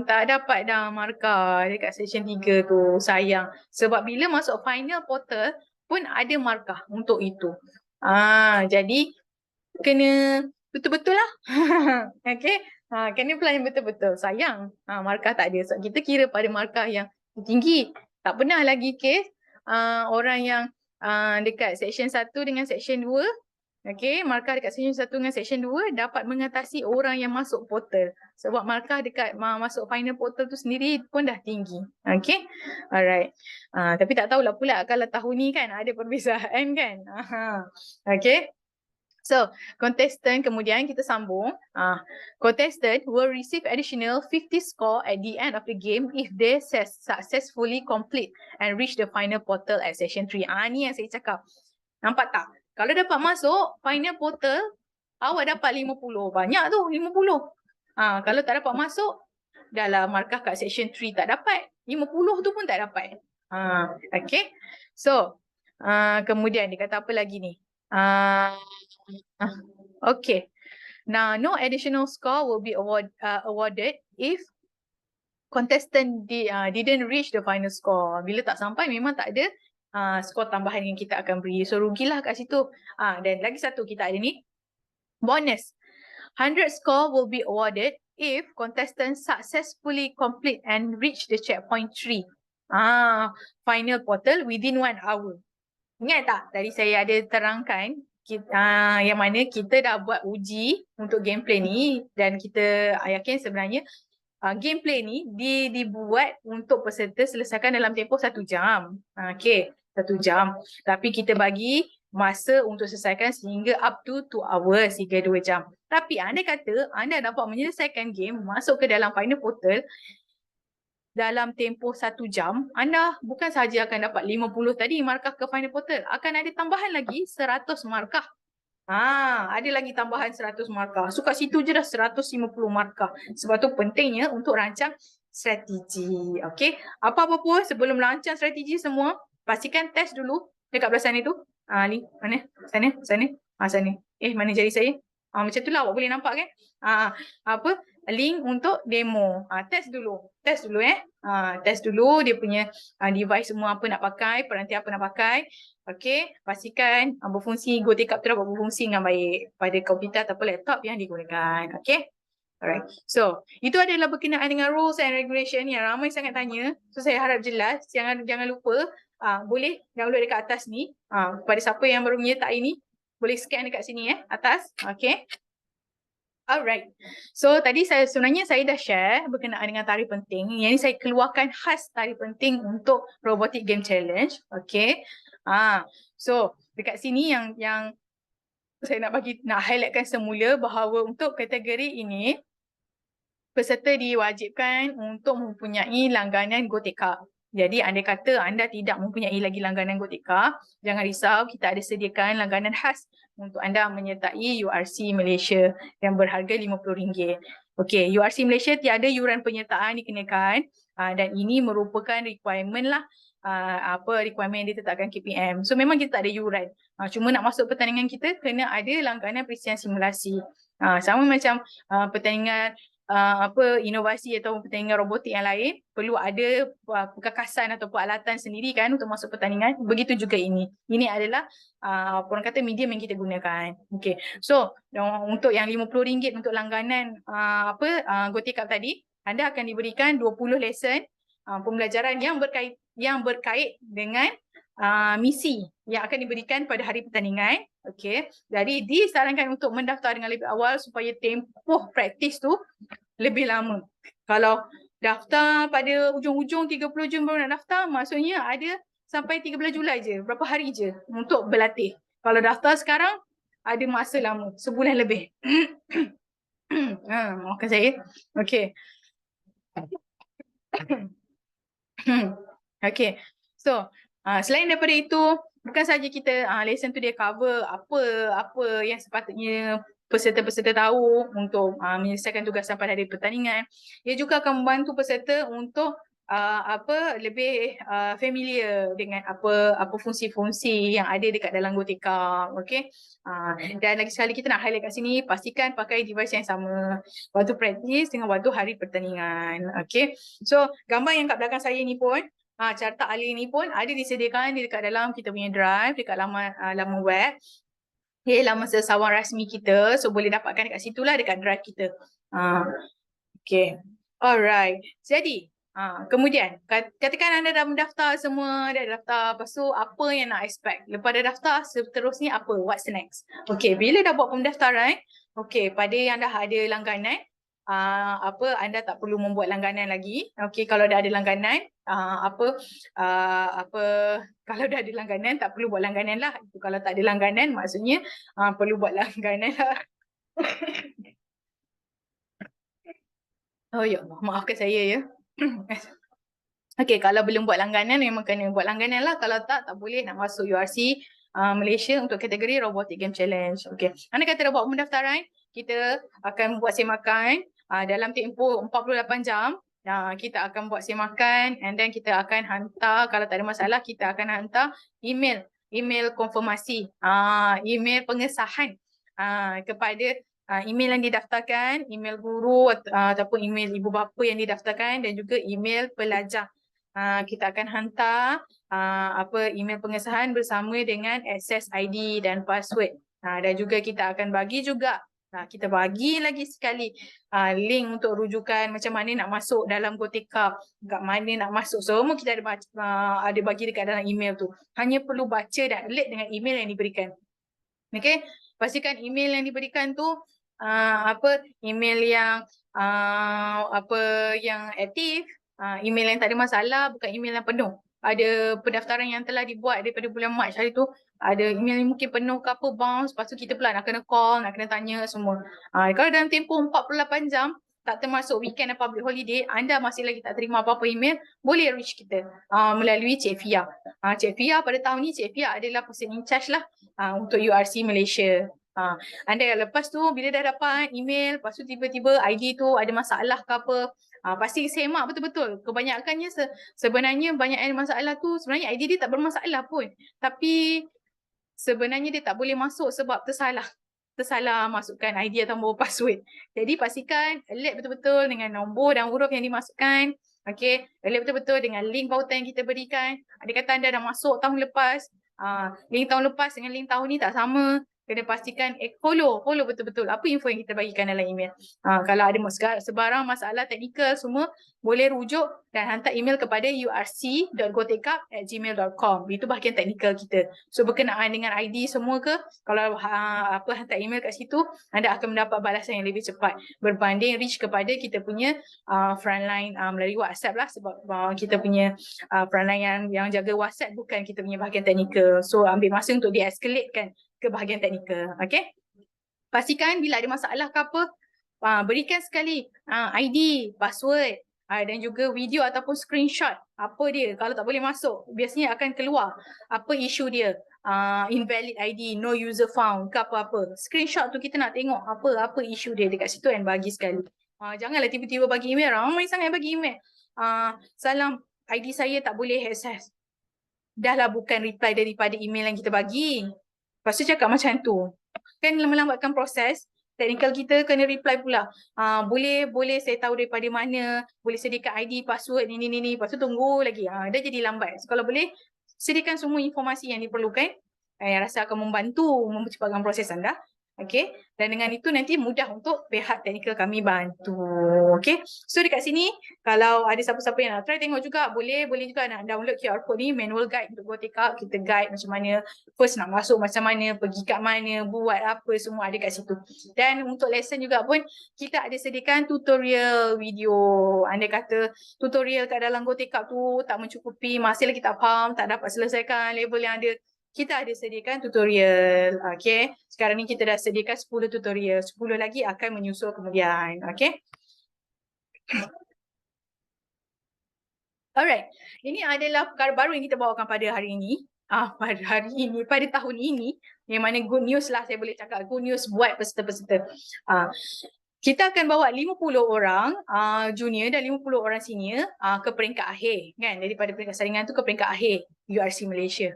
Tak dapat dah markah dekat section 3 tu. Sayang. Sebab bila masuk final portal pun ada markah untuk itu. Jadi kena betul-betul lah. Okay. Kena plan betul-betul. Sayang markah tak ada. So, kita kira pada markah yang tinggi. Tak pernah lagi kes orang yang dekat section 1 dengan section 2 Okay, markah dekat section 1 dengan section 2 dapat mengatasi orang yang masuk portal. Sebab markah dekat masuk final portal tu sendiri pun dah tinggi. Okay, alright. Tapi tak tahulah pula kalau tahun ni kan ada perbezaan kan. Okay. So, contestant kemudian kita sambung. Contestant will receive additional 50 score at the end of the game if they successfully complete and reach the final portal at session 3. Ni yang saya cakap. Nampak tak? Kalau dapat masuk final portal, awak dapat 50. Banyak tu 50. Kalau tak dapat masuk, dalam markah kat section 3 tak dapat. 50 tu pun tak dapat. Okay. So, kemudian dia kata apa lagi ni? Okay. Now, no additional score will be awarded if contestant didn't reach the final score. Bila tak sampai memang tak ada skor tambahan yang kita akan beri. So rugilah kat situ. Dan lagi satu kita ada ni. Bonus. 100 score will be awarded if contestants successfully complete and reach the checkpoint 3. Final portal within 1 hour. Ingat tak? Tadi saya ada terangkan yang mana kita dah buat uji untuk gameplay ni dan kita yakin sebenarnya gameplay ni dibuat untuk peserta selesaikan dalam tempoh 1 jam. Okay, 1 jam. Tapi kita bagi masa untuk selesaikan sehingga up to 2 hours, hingga 2 jam. Tapi anda kata anda dapat menyelesaikan game, masuk ke dalam final portal dalam tempoh 1 jam, anda bukan sahaja akan dapat 50 tadi markah ke final portal, akan ada tambahan lagi 100 markah. Ada lagi tambahan 100 markah. So kat situ je dah 150 markah. Sebab tu pentingnya untuk rancang strategi. Okay. Apa-apa pun sebelum rancang strategi semua, pastikan test dulu dekat belah sana tu. Ni, mana? Sana, sana. Sana. Mana jari saya? Macam tu lah awak boleh nampak kan? Apa? Link untuk demo. Test dulu. Test dulu test dulu dia punya device semua apa nak pakai, peranti apa nak pakai. Okay, pastikan berfungsi GoTK tu dapat berfungsi dengan baik pada komputer ataupun laptop yang digunakan. Okay, alright. So, itu adalah berkenaan dengan rules and regulation yang ramai sangat tanya. So, saya harap jelas. Jangan lupa, boleh download dekat atas ni. Kepada siapa yang baru menyertai ni, boleh scan dekat sini atas. Okay. Alright. So, tadi sebenarnya saya dah share berkenaan dengan tarikh penting. Yang ni saya keluarkan khas tarikh penting untuk Robotic Game Challenge. Okay. So dekat sini yang saya nak highlightkan semula bahawa untuk kategori ini peserta diwajibkan untuk mempunyai langganan GoTK. Jadi andai kata anda tidak mempunyai lagi langganan GoTK, jangan risau, kita ada sediakan langganan khas untuk anda menyertai URC Malaysia yang berharga RM50. Okey, URC Malaysia tiada yuran penyertaan dikenakan dan ini merupakan requirement lah. Requirement yang ditetapkan KPM. So memang kita tak ada yuran. Cuma nak masuk pertandingan kita kena ada langganan perisian simulasi. Sama macam pertandingan inovasi atau pertandingan robotik yang lain, perlu ada kekakasan atau peralatan sendiri kan untuk masuk pertandingan. Begitu juga ini. Ini adalah orang kata medium yang kita gunakan. Okay. So untuk yang RM50 untuk langganan GoTK tadi, anda akan diberikan 20 lesson pembelajaran yang berkait dengan misi yang akan diberikan pada hari pertandingan. Okey. Jadi disarankan untuk mendaftar dengan lebih awal supaya tempoh praktis tu lebih lama. Kalau daftar pada hujung-hujung 30 Jun baru nak daftar, maksudnya ada sampai 13 Julai je, berapa hari je untuk berlatih. Kalau daftar sekarang ada masa lama, sebulan lebih. Maafkan saya. Okey. Okay, so selain daripada itu, bukan saja kita lesson tu dia cover apa yang sepatutnya peserta-peserta tahu untuk menyelesaikan tugasan pada hari pertandingan. Ia juga akan membantu peserta untuk lebih familiar dengan apa fungsi-fungsi yang ada dekat dalam GoTK. Okay. Dan lagi sekali kita nak highlight kat sini, pastikan pakai device yang sama waktu praktis dengan waktu hari pertandingan. Okay. So gambar yang kat belakang saya ni pun, carta alih ni pun ada disediakan dekat dalam kita punya drive, dekat laman web. Okay, laman sesawan rasmi kita. So boleh dapatkan dekat situ lah, dekat drive kita. Okay. Alright. Jadi Kemudian katakan anda dah mendaftar semua, dah daftar, lepas tu apa yang nak expect? Lepas dah daftar, seterusnya apa? What's next? Okay, bila dah buat pendaftaran, okay, pada yang dah ada langganan, anda tak perlu membuat langganan lagi. Okay, kalau dah ada langganan, kalau dah ada langganan tak perlu buat langganan lah. Kalau tak ada langganan maksudnya perlu buat langganan lah. Oh ya Allah, maafkan saya ya. Okay, kalau belum buat langganan memang kena buat langganan lah. Kalau tak boleh nak masuk URC Malaysia untuk kategori Robotic Game Challenge. Okay, anda kata dah buat pendaftaran, kita akan buat semakan dalam tempoh 48 jam. Kita akan buat semakan and then kita akan hantar, kalau tak ada masalah, kita akan hantar email konfirmasi, email pengesahan kepada email yang didaftarkan, email guru ataupun email ibu bapa yang didaftarkan dan juga email pelajar. Kita akan hantar email pengesahan bersama dengan access ID dan password. Dan juga kita akan bagi juga, kita bagi lagi sekali link untuk rujukan macam mana nak masuk dalam GoTekak, kat mana nak masuk. Semua kita ada bagi dekat dalam email tu. Hanya perlu baca dan alert dengan email yang diberikan. Okay, pastikan email yang diberikan tu email yang yang aktif, email yang tak ada masalah, bukan email yang penuh. Ada pendaftaran yang telah dibuat daripada bulan Mac hari tu, ada email yang mungkin penuh ke apa, bounce, lepas tu kita pula nak kena call, nak kena tanya semua. Kalau dalam tempoh 48 jam, tak termasuk weekend dan public holiday, anda masih lagi tak terima apa-apa email, boleh reach kita melalui Cik Fia. Cik Fia pada tahun ni, Cik Fia adalah person in charge lah untuk URC Malaysia. Anda lepas tu bila dah dapat email, lepas tu tiba-tiba ID tu ada masalah ke apa, pasti semak betul-betul. Kebanyakannya sebenarnya banyak yang masalah tu sebenarnya ID dia tak bermasalah pun, tapi sebenarnya dia tak boleh masuk sebab tersalah masukkan ID atau nombor password. Jadi pastikan alert betul-betul dengan nombor dan huruf yang dimasukkan. Okay, alert betul-betul dengan link pautan yang kita berikan. Ada kata anda dah masuk tahun lepas, link tahun lepas dengan link tahun ni tak sama. Kena pastikan follow betul-betul apa info yang kita bagikan dalam email. Kalau ada sebarang masalah teknikal semua, boleh rujuk dan hantar email kepada urc.gotekak@gmail.com. Itu bahagian teknikal kita. So berkenaan dengan ID semua ke, kalau hantar email kat situ, anda akan mendapat balasan yang lebih cepat berbanding reach kepada kita punya frontline melalui WhatsApp lah, sebab kita punya frontline yang jaga WhatsApp bukan kita punya bahagian teknikal. So ambil masa untuk di-escalate-kan ke bahagian teknikal. Okay, pastikan bila ada masalah ke apa, berikan sekali ID, password dan juga video ataupun screenshot apa dia. Kalau tak boleh masuk, biasanya akan keluar apa isu dia, invalid ID, no user found ke apa-apa. Screenshot tu kita nak tengok apa isu dia dekat situ dan bagi sekali. Janganlah tiba-tiba bagi email, ramai sangat bagi email. Salam, ID saya tak boleh akses. Dah lah bukan reply daripada email yang kita bagi. Lepas tu cakap macam tu, kan melambatkan proses. Teknikal kita kena reply pula. Boleh saya tahu daripada mana, boleh sediakan ID, password, ni. Lepas tu tunggu lagi. Dah jadi lambat. So, kalau boleh, sediakan semua informasi yang diperlukan. Yang rasa akan membantu mempercepatkan proses anda. Okay, dan dengan itu nanti mudah untuk pihak teknikal kami bantu. Okay, so dekat sini kalau ada siapa-siapa yang nak try tengok juga, boleh juga nak download QR code ni, manual guide untuk GoTekak. Kita guide macam mana first nak masuk, macam mana, pergi kat mana, buat apa, semua ada kat situ. Dan untuk lesson juga pun kita ada sediakan tutorial video. Anda kata tutorial kat dalam GoTekak tu tak mencukupi, masih lagi tak faham, tak dapat selesaikan level yang ada, kita ada sediakan tutorial. Okay, sekarang ni kita dah sediakan 10 tutorial, 10 lagi akan menyusul kemudian. Okay, alright, ini adalah perkara baru yang kita bawakan pada hari ini. Pada tahun ini, yang mana good news lah, saya boleh cakap good news buat peserta-peserta. Kita akan bawa 50 orang junior dan 50 orang senior ke peringkat akhir, kan? Daripada peringkat saringan tu ke peringkat akhir URC Malaysia.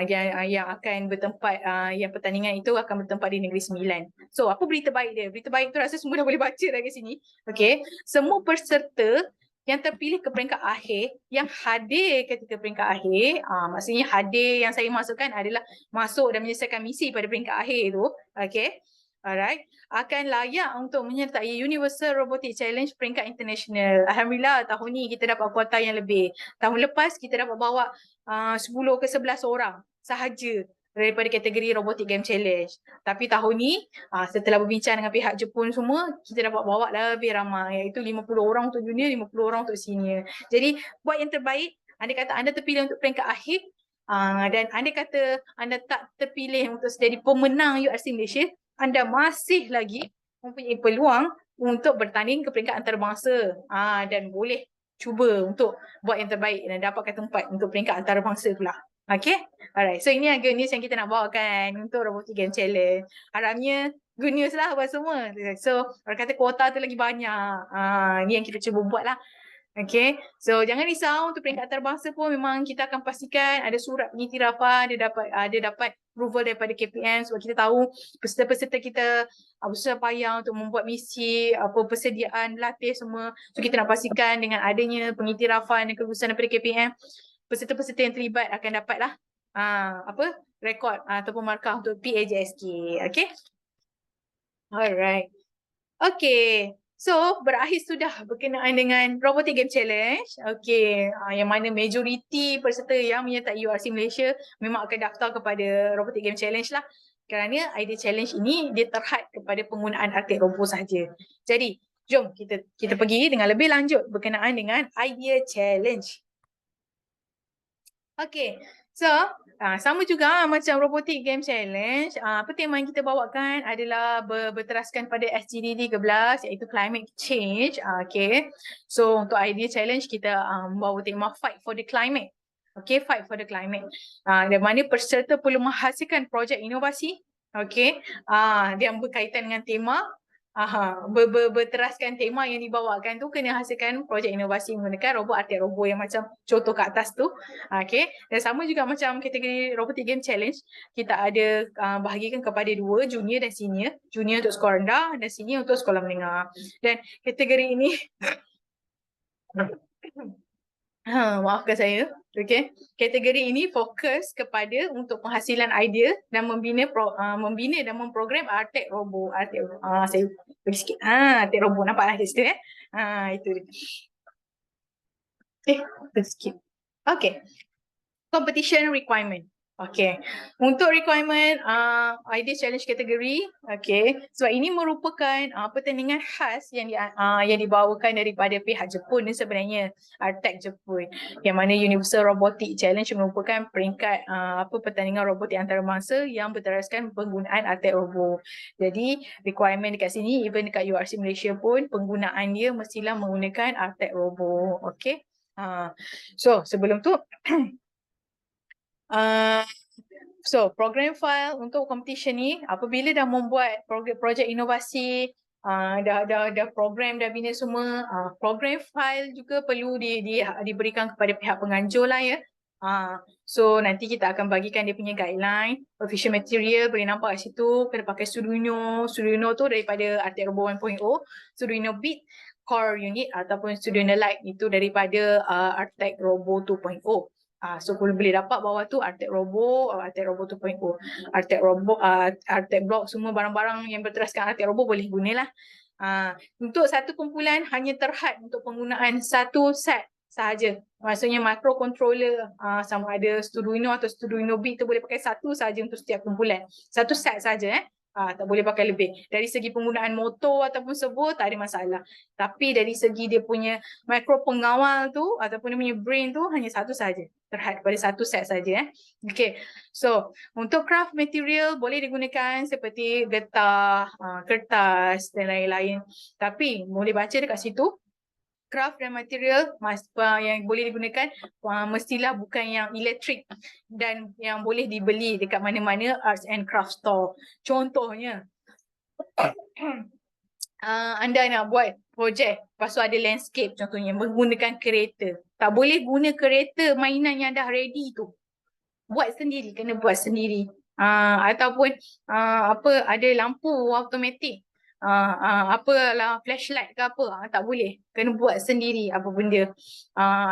Yang akan bertempat, yang pertandingan itu akan bertempat di Negeri Sembilan. So, apa berita baik dia? Berita baik tu rasa semua dah boleh baca dah kat sini. Okay, semua peserta yang terpilih ke peringkat akhir, yang hadir ketika peringkat akhir, maksudnya hadir yang saya maksudkan adalah masuk dan menyelesaikan misi pada peringkat akhir tu. Okay, alright, akan layak untuk menyertai Universal Robotic Challenge peringkat international. Alhamdulillah tahun ni kita dapat kuota yang lebih. Tahun lepas kita dapat bawa 10 ke 11 orang sahaja daripada kategori Robotic Game Challenge. Tapi tahun ni setelah berbincang dengan pihak Jepun semua, kita dapat bawa lebih ramai, iaitu 50 orang untuk junior, 50 orang untuk senior. Jadi buat yang terbaik. Andai kata anda terpilih untuk peringkat akhir, dan andai kata anda tak terpilih untuk jadi pemenang URC Malaysia, anda masih lagi mempunyai peluang untuk bertanding ke peringkat antarabangsa, dan boleh cuba untuk buat yang terbaik dan dapatkan tempat untuk peringkat antarabangsa pula. Okay, alright. So ini good news yang kita nak bawakan untuk Robotic Game Challenge. Harapnya good news lah buat semua. So orang kata kuota tu lagi banyak. Ni yang kita cuba buat lah. Okay, so jangan risau untuk peringkat antarabangsa pun memang kita akan pastikan ada surat pengiktirafan, dia dapat approval daripada KPM sebab kita tahu peserta-peserta kita bersusah payah untuk membuat misi, persediaan latih semua. So kita nak pastikan dengan adanya pengiktirafan dan kelulusan daripada KPM, peserta-peserta yang terlibat akan dapatlah rekod ataupun markah untuk PAJSK. Okay, alright. Okay. So, berakhir sudah berkenaan dengan Robotic Game Challenge. Okay, yang mana majoriti peserta yang menyertai URC Malaysia memang akan daftar kepada Robotic Game Challenge lah. Kerana idea challenge ini dia terhad kepada penggunaan arcade robot sahaja. Jadi, jom kita pergi dengan lebih lanjut berkenaan dengan idea challenge. Okay, so sama juga macam Robotic Game Challenge, tema yang kita bawakan adalah berteraskan pada SDG 13 iaitu Climate Change. Okay, so untuk idea challenge kita membawa tema Fight for the Climate. Okay, Fight for the Climate. Di mana peserta perlu menghasilkan projek inovasi. Okay, yang berkaitan dengan tema. Berteraskan tema yang dibawakan tu kena hasilkan projek inovasi menggunakan robot arcade robot yang macam contoh kat atas tu. Okay, dan sama juga macam kategori Robotic Game Challenge, kita ada bahagikan kepada dua, junior dan senior. Junior untuk sekolah rendah dan senior untuk sekolah menengah. Dan kategori ini maafkan saya. Okay, kategori ini fokus kepada untuk penghasilan idea dan membina dan memprogram arcade robot. Saya bagi sikit. Arcade robot, nampaklah kat situ itu dia. Sikit. Okay, competition requirement. Okay, untuk requirement idea challenge kategori, okay, sebab ini merupakan pertandingan khas yang dibawakan daripada pihak Jepun ni sebenarnya, Artec Jepun, yang mana Universal Robotic Challenge merupakan peringkat pertandingan robotik antarabangsa yang berteraskan penggunaan arcade robot. Jadi requirement dekat sini, even dekat URC Malaysia pun penggunaan dia mestilah menggunakan arcade robot. Okay, so sebelum tu so program file untuk competition ni, apabila dah membuat projek inovasi, dah program dah bina semua, program file juga perlu diberikan kepada pihak penganjur lah ya. So nanti kita akan bagikan dia punya guideline, official material boleh nampak kat situ, kena pakai Arduino. Arduino tu daripada Arcade Robot 1.0, Arduino Beat Core Unit ataupun Arduino Lite itu daripada Arcade Robot 2.0. So boleh dapat bawah tu Arcade Robot, Arcade Robot 2.0, Arcade Robot, Arcade Block, semua barang-barang yang berteraskan Arcade Robot boleh gunalah. Untuk satu kumpulan hanya terhad untuk penggunaan satu set sahaja. Maksudnya microcontroller, sama ada Arduino atau Arduino Beat tu boleh pakai satu sahaja untuk setiap kumpulan. Satu set sahaja tak boleh pakai lebih. Dari segi penggunaan motor ataupun servo tak ada masalah. Tapi dari segi dia punya micro pengawal tu ataupun dia punya brain tu hanya satu sahaja. Terhad pada satu set saja. Okay, so untuk craft material boleh digunakan seperti getah, kertas dan lain-lain. Tapi boleh baca dekat situ, craft dan material yang boleh digunakan mestilah bukan yang elektrik dan yang boleh dibeli dekat mana-mana arts and craft store. Contohnya, anda nak buat projek, lepas tu ada landscape contohnya, menggunakan kereta. Tak boleh guna kereta mainan yang dah ready tu. Buat sendiri, kena buat sendiri. Ataupun ada lampu automatik. Apalah flashlight ke apa, tak boleh, kena buat sendiri apa benda.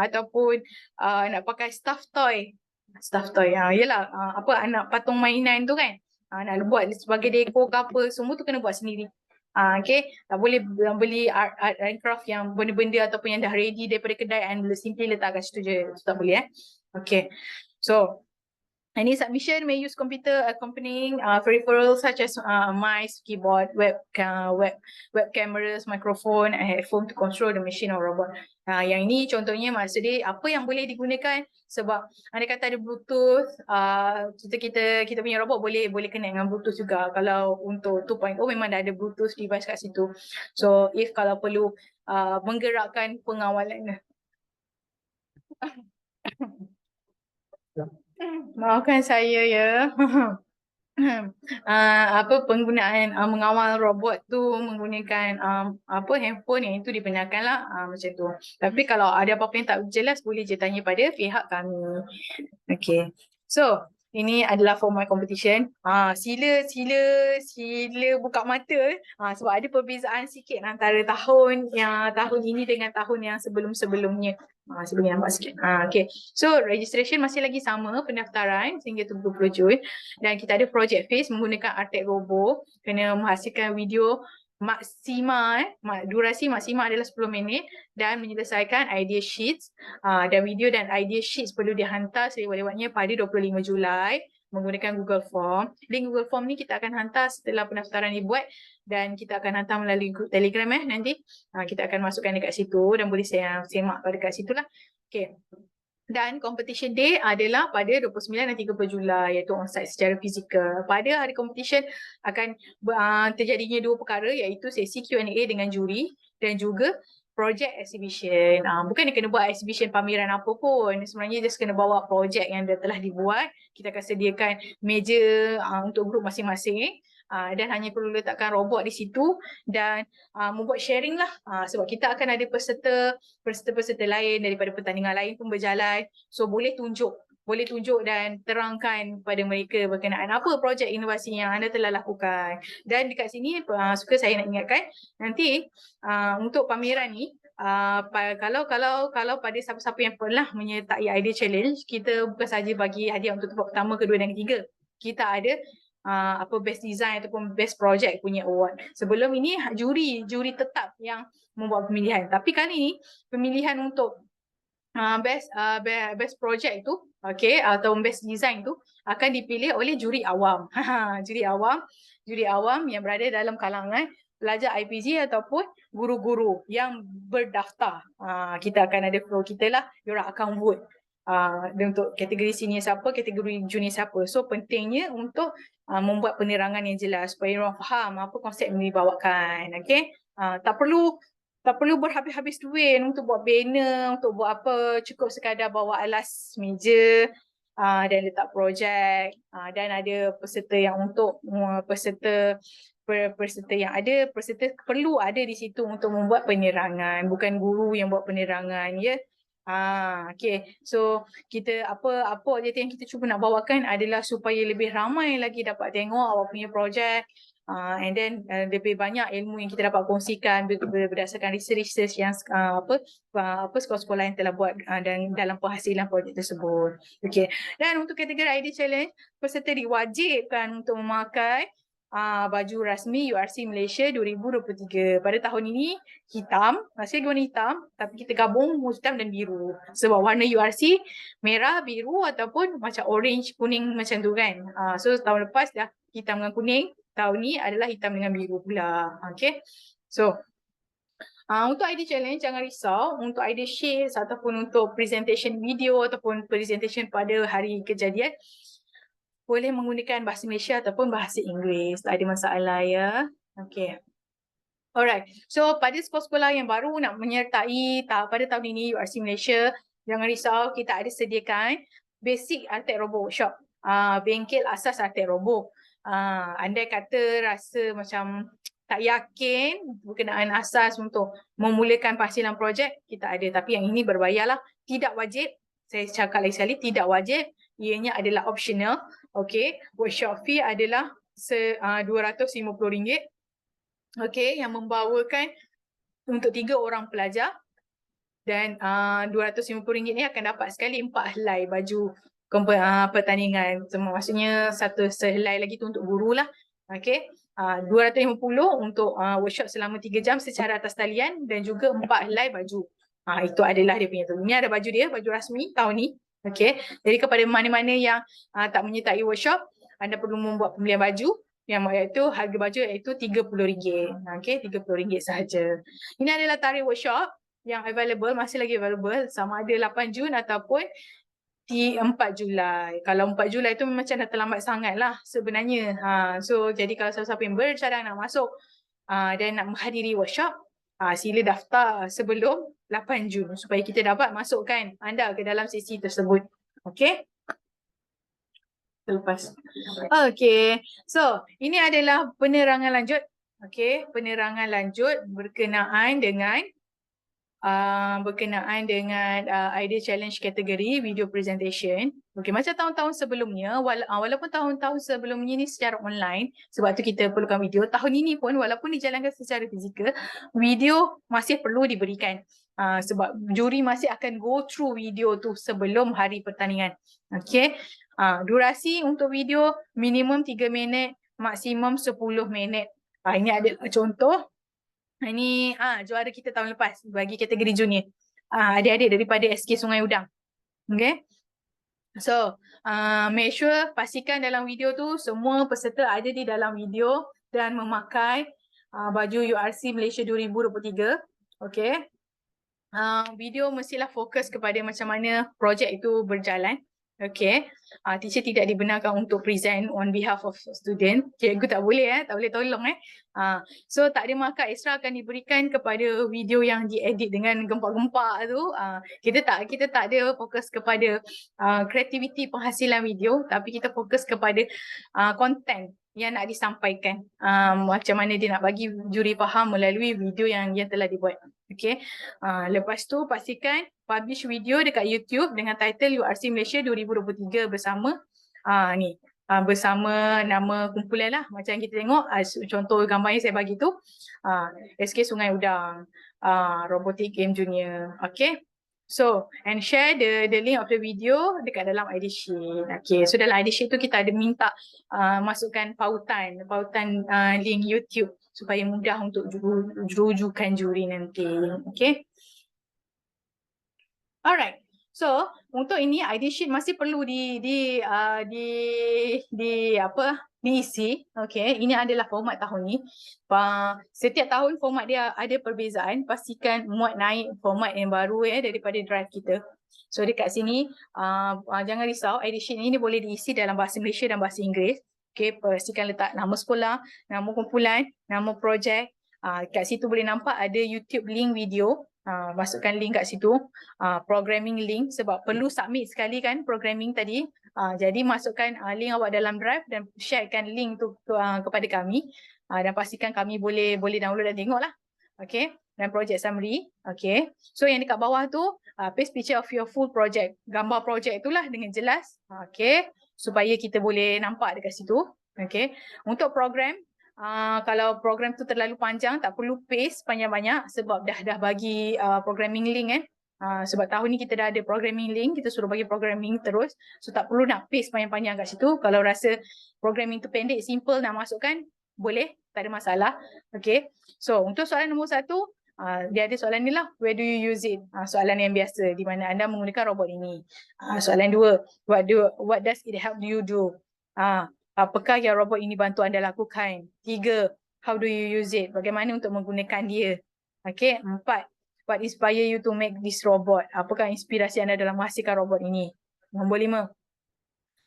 Ataupun nak pakai stuffed toy, yelah anak patung mainan tu kan, Nak buat sebagai dekor ke apa, semua tu kena buat sendiri. Okay, tak boleh beli art and craft yang benda-benda ataupun yang dah ready daripada kedai and simply letak kat situ je. Itu tak boleh Okay, so any submission may use computer accompanying peripherals such as mice, keyboard, web cameras, microphone, and headphone to control the machine or robot. Yang ini contohnya maksud dia apa yang boleh digunakan, sebab andai kata ada Bluetooth, kita punya robot boleh connect dengan Bluetooth juga. Kalau untuk 2.0 memang dah ada Bluetooth device kat situ. So if kalau perlu menggerakkan pengawalan maafkan saya ya. Penggunaan mengawal robot tu menggunakan handphone yang itu dibenarkan lah macam tu. Tapi kalau ada apa-apa yang tak jelas boleh je tanya pada pihak kami. Okay. So ini adalah for my competition. Sila buka mata sebab ada perbezaan sikit antara tahun ini dengan tahun yang sebelum-sebelumnya. Sebelum nampak sikit. Okay. So registration masih lagi sama, pendaftaran sehingga 20 Jun, dan kita ada project phase menggunakan Artec Robo, kena menghasilkan video durasi maksima adalah 10 minit dan menyelesaikan idea sheets, dan video dan idea sheets perlu dihantar selewat-lewatnya pada 25 Julai menggunakan Google Form. Link Google Form ni kita akan hantar setelah pendaftaran dibuat dan kita akan hantar melalui grup Telegram nanti. Kita akan masukkan dekat situ dan boleh semak pada dekat situ lah. Okay. Dan competition day adalah pada 29 dan 30 Julai, iaitu onsite secara fizikal. Pada hari competition akan terjadinya dua perkara, iaitu sesi Q&A dengan juri dan juga project exhibition. Bukan dia kena buat exhibition pameran apa pun. Sebenarnya just kena bawa projek yang dah telah dibuat. Kita akan sediakan meja untuk grup masing-masing. Dan hanya perlu letakkan robot di situ dan membuat sharing lah, sebab kita akan ada peserta lain daripada pertandingan lain pun berjalan, so boleh tunjuk dan terangkan pada mereka berkenaan apa projek inovasi yang anda telah lakukan. Dan dekat sini suka saya nak ingatkan nanti untuk pameran ni, kalau pada siapa-siapa yang pernah menyertai idea challenge, kita bukan saja bagi hadiah untuk tempat pertama, kedua dan ketiga, kita ada best design ataupun best project punya award. Sebelum ini juri tetap yang membuat pemilihan, tapi kali ini pemilihan untuk best project itu, atau best design itu akan dipilih oleh juri awam. juri awam yang berada dalam kalangan pelajar IPG ataupun guru-guru yang berdaftar. Kita akan ada flow kita lah, diorang akan vote untuk kategori senior siapa, kategori junior siapa. So pentingnya untuk membuat penerangan yang jelas supaya orang faham apa konsep yang dibawakan. Tak perlu berhabis-habis duit untuk buat banner, untuk buat apa, cukup sekadar bawa alas meja dan letak projek, dan ada peserta yang untuk peserta perlu ada di situ untuk membuat penerangan, bukan guru yang buat penerangan ya. So kita apa je yang kita cuba nak bawakan adalah supaya lebih ramai lagi dapat tengok awak punya projek, and then lebih banyak ilmu yang kita dapat kongsikan berdasarkan research yang sekolah-sekolah yang telah buat dan dalam penghasilan projek tersebut. Dan untuk kategori idea challenge, peserta diwajibkan untuk memakai baju rasmi URC Malaysia 2023. Pada tahun ini hitam, masih warna hitam, tapi kita gabung hitam dan biru. Sebab warna URC merah, biru ataupun macam orange, kuning macam tu kan. So tahun lepas dah hitam dengan kuning, tahun ni adalah hitam dengan biru pula. So untuk idea challenge jangan risau, untuk idea sheets ataupun untuk presentation video ataupun presentation pada hari kejadian, boleh menggunakan bahasa Malaysia ataupun bahasa Inggeris. Tak ada masalah ya. Alright. So pada sekolah-sekolah yang baru nak menyertai pada tahun ini URC Malaysia, jangan risau, kita ada sediakan basic Artec Robo workshop. Bengkel asas Artec Robo. Andai kata rasa macam tak yakin berkenaan asas untuk memulakan penghasilan projek, kita ada. Tapi yang ini berbayarlah. Tidak wajib. Saya cakap lagi sekali, tidak wajib. Ianya adalah optional. Workshop fee adalah RM250. Yang membawakan untuk 3 orang pelajar. Dan RM250 ni akan dapat sekali 4 helai baju pertandingan. Semua maksudnya satu sehelai lagi tu untuk guru lah. Okey. 250 untuk workshop selama 3 jam secara atas talian dan juga 4 helai baju. Itu adalah dia punya tu. Ini ada baju dia, baju rasmi tahun ni. Okey. Jadi kepada mana-mana yang tak menyertai workshop, anda perlu membuat pembelian baju yang iaitu harga baju iaitu RM30. Okey, RM30 sahaja. Ini adalah tarikh workshop yang available, masih lagi available, sama ada 8 Jun ataupun di 4 Julai. Kalau 4 Julai tu macam dah terlambat sangat lah sebenarnya. So jadi kalau siapa-siapa yang bercadang nak masuk dan nak menghadiri workshop, sila daftar sebelum 8 Jun supaya kita dapat masukkan anda ke dalam sesi tersebut. Okey. Lepas. Okey. So, ini adalah penerangan lanjut. Okey, penerangan lanjut berkenaan dengan idea challenge kategori video presentation. Okey, macam tahun-tahun sebelumnya, walaupun tahun-tahun sebelumnya ni secara online, sebab tu kita perlukan video. Tahun ini pun walaupun dijalankan secara fizikal, video masih perlu diberikan. Sebab juri masih akan go through video tu sebelum hari pertandingan. Okey. Durasi untuk video minimum 3 minit, maksimum 10 minit. Ini adalah contoh. Ini juara kita tahun lepas bagi kategori junior. Adik-adik daripada SK Sungai Udang. Okay. So, make sure pastikan dalam video tu semua peserta ada di dalam video dan memakai baju URC Malaysia 2023. Okay. Video mestilah fokus kepada macam mana projek itu berjalan. Okay. Teacher tidak dibenarkan untuk present on behalf of student. Cikgu tak boleh tak boleh tolong So tak ada markah ekstra akan diberikan kepada video yang diedit dengan gempak-gempak tu. Kita tak ada fokus kepada kreativiti penghasilan video, tapi kita fokus kepada konten yang nak disampaikan. Macam mana dia nak bagi juri faham melalui video yang telah dibuat. Okay. Lepas tu pastikan publish video dekat YouTube dengan title URC Malaysia 2023 bersama bersama nama kumpulan lah. Macam kita tengok contoh gambar yang saya bagi tu SK Sungai Udang, Robotic Game Junior. Okay. So, and share the link of the video dekat dalam ID sheet. Okay, so dalam ID sheet tu kita ada minta masukkan pautan link YouTube supaya mudah untuk rujukan juri nanti. Okay. Alright. So, untuk ini ID sheet masih perlu diisi. Okay, ini adalah format tahun ni. Setiap tahun format dia ada perbezaan. Pastikan muat naik format yang baru daripada drive kita. So dekat sini jangan risau, ID sheet ini boleh diisi dalam bahasa Malaysia dan bahasa Inggeris. Okay, pastikan letak nama sekolah, nama kumpulan, nama projek. Kat situ boleh nampak ada YouTube link video. Masukkan link kat situ, programming link sebab perlu submit sekali kan programming tadi. Jadi masukkan link awak dalam drive dan sharekan link tu kepada kami dan pastikan kami boleh download dan tengok lah. Okay, dan project summary. Okay, so yang dekat bawah tu paste picture of your full project, gambar project itulah dengan jelas. Okay, supaya kita boleh nampak dekat situ. Okay, untuk program, kalau program tu terlalu panjang tak perlu paste banyak-banyak sebab dah bagi programming link kan. Sebab tahun ni kita dah ada programming link, kita suruh bagi programming terus. So tak perlu nak paste panjang-panjang kat situ. Kalau rasa programming tu pendek, simple nak masukkan, boleh, tak ada masalah. Okay. So untuk soalan nombor 1, dia ada soalan ni lah, where do you use it? Soalan yang biasa di mana anda menggunakan robot ini. Soalan 2, what does it help you do? Apakah yang robot ini bantu anda lakukan? 3, how do you use it? Bagaimana untuk menggunakan dia? Okay. 4, what inspire you to make this robot? Apakah inspirasi anda dalam menghasilkan robot ini? Nombor 5,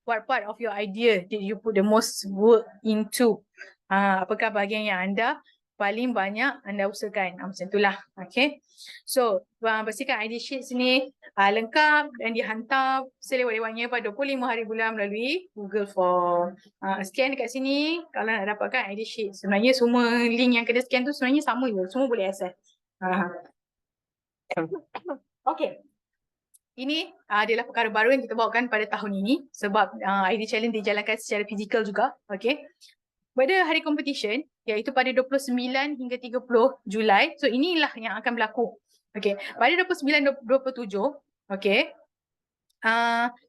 what part of your idea did you put the most work into? Apakah bahagian yang anda paling banyak anda usahakan? Macam itulah. Okay. So, bersihkan ID sheet sini lengkap dan dihantar selewat-lewatnya pada 25 hari bulan melalui Google Form. Scan dekat sini kalau nak dapatkan ID sheet. Sebenarnya semua link yang kena scan tu sebenarnya sama je. Semua boleh access. Okay. Ini adalah perkara baru yang kita bawakan pada tahun ini sebab ID challenge dijalankan secara fizikal juga. Okay. Pada hari competition, iaitu pada 29 hingga 30 Julai. So inilah yang akan berlaku. Okay. Pada 29-27, okay.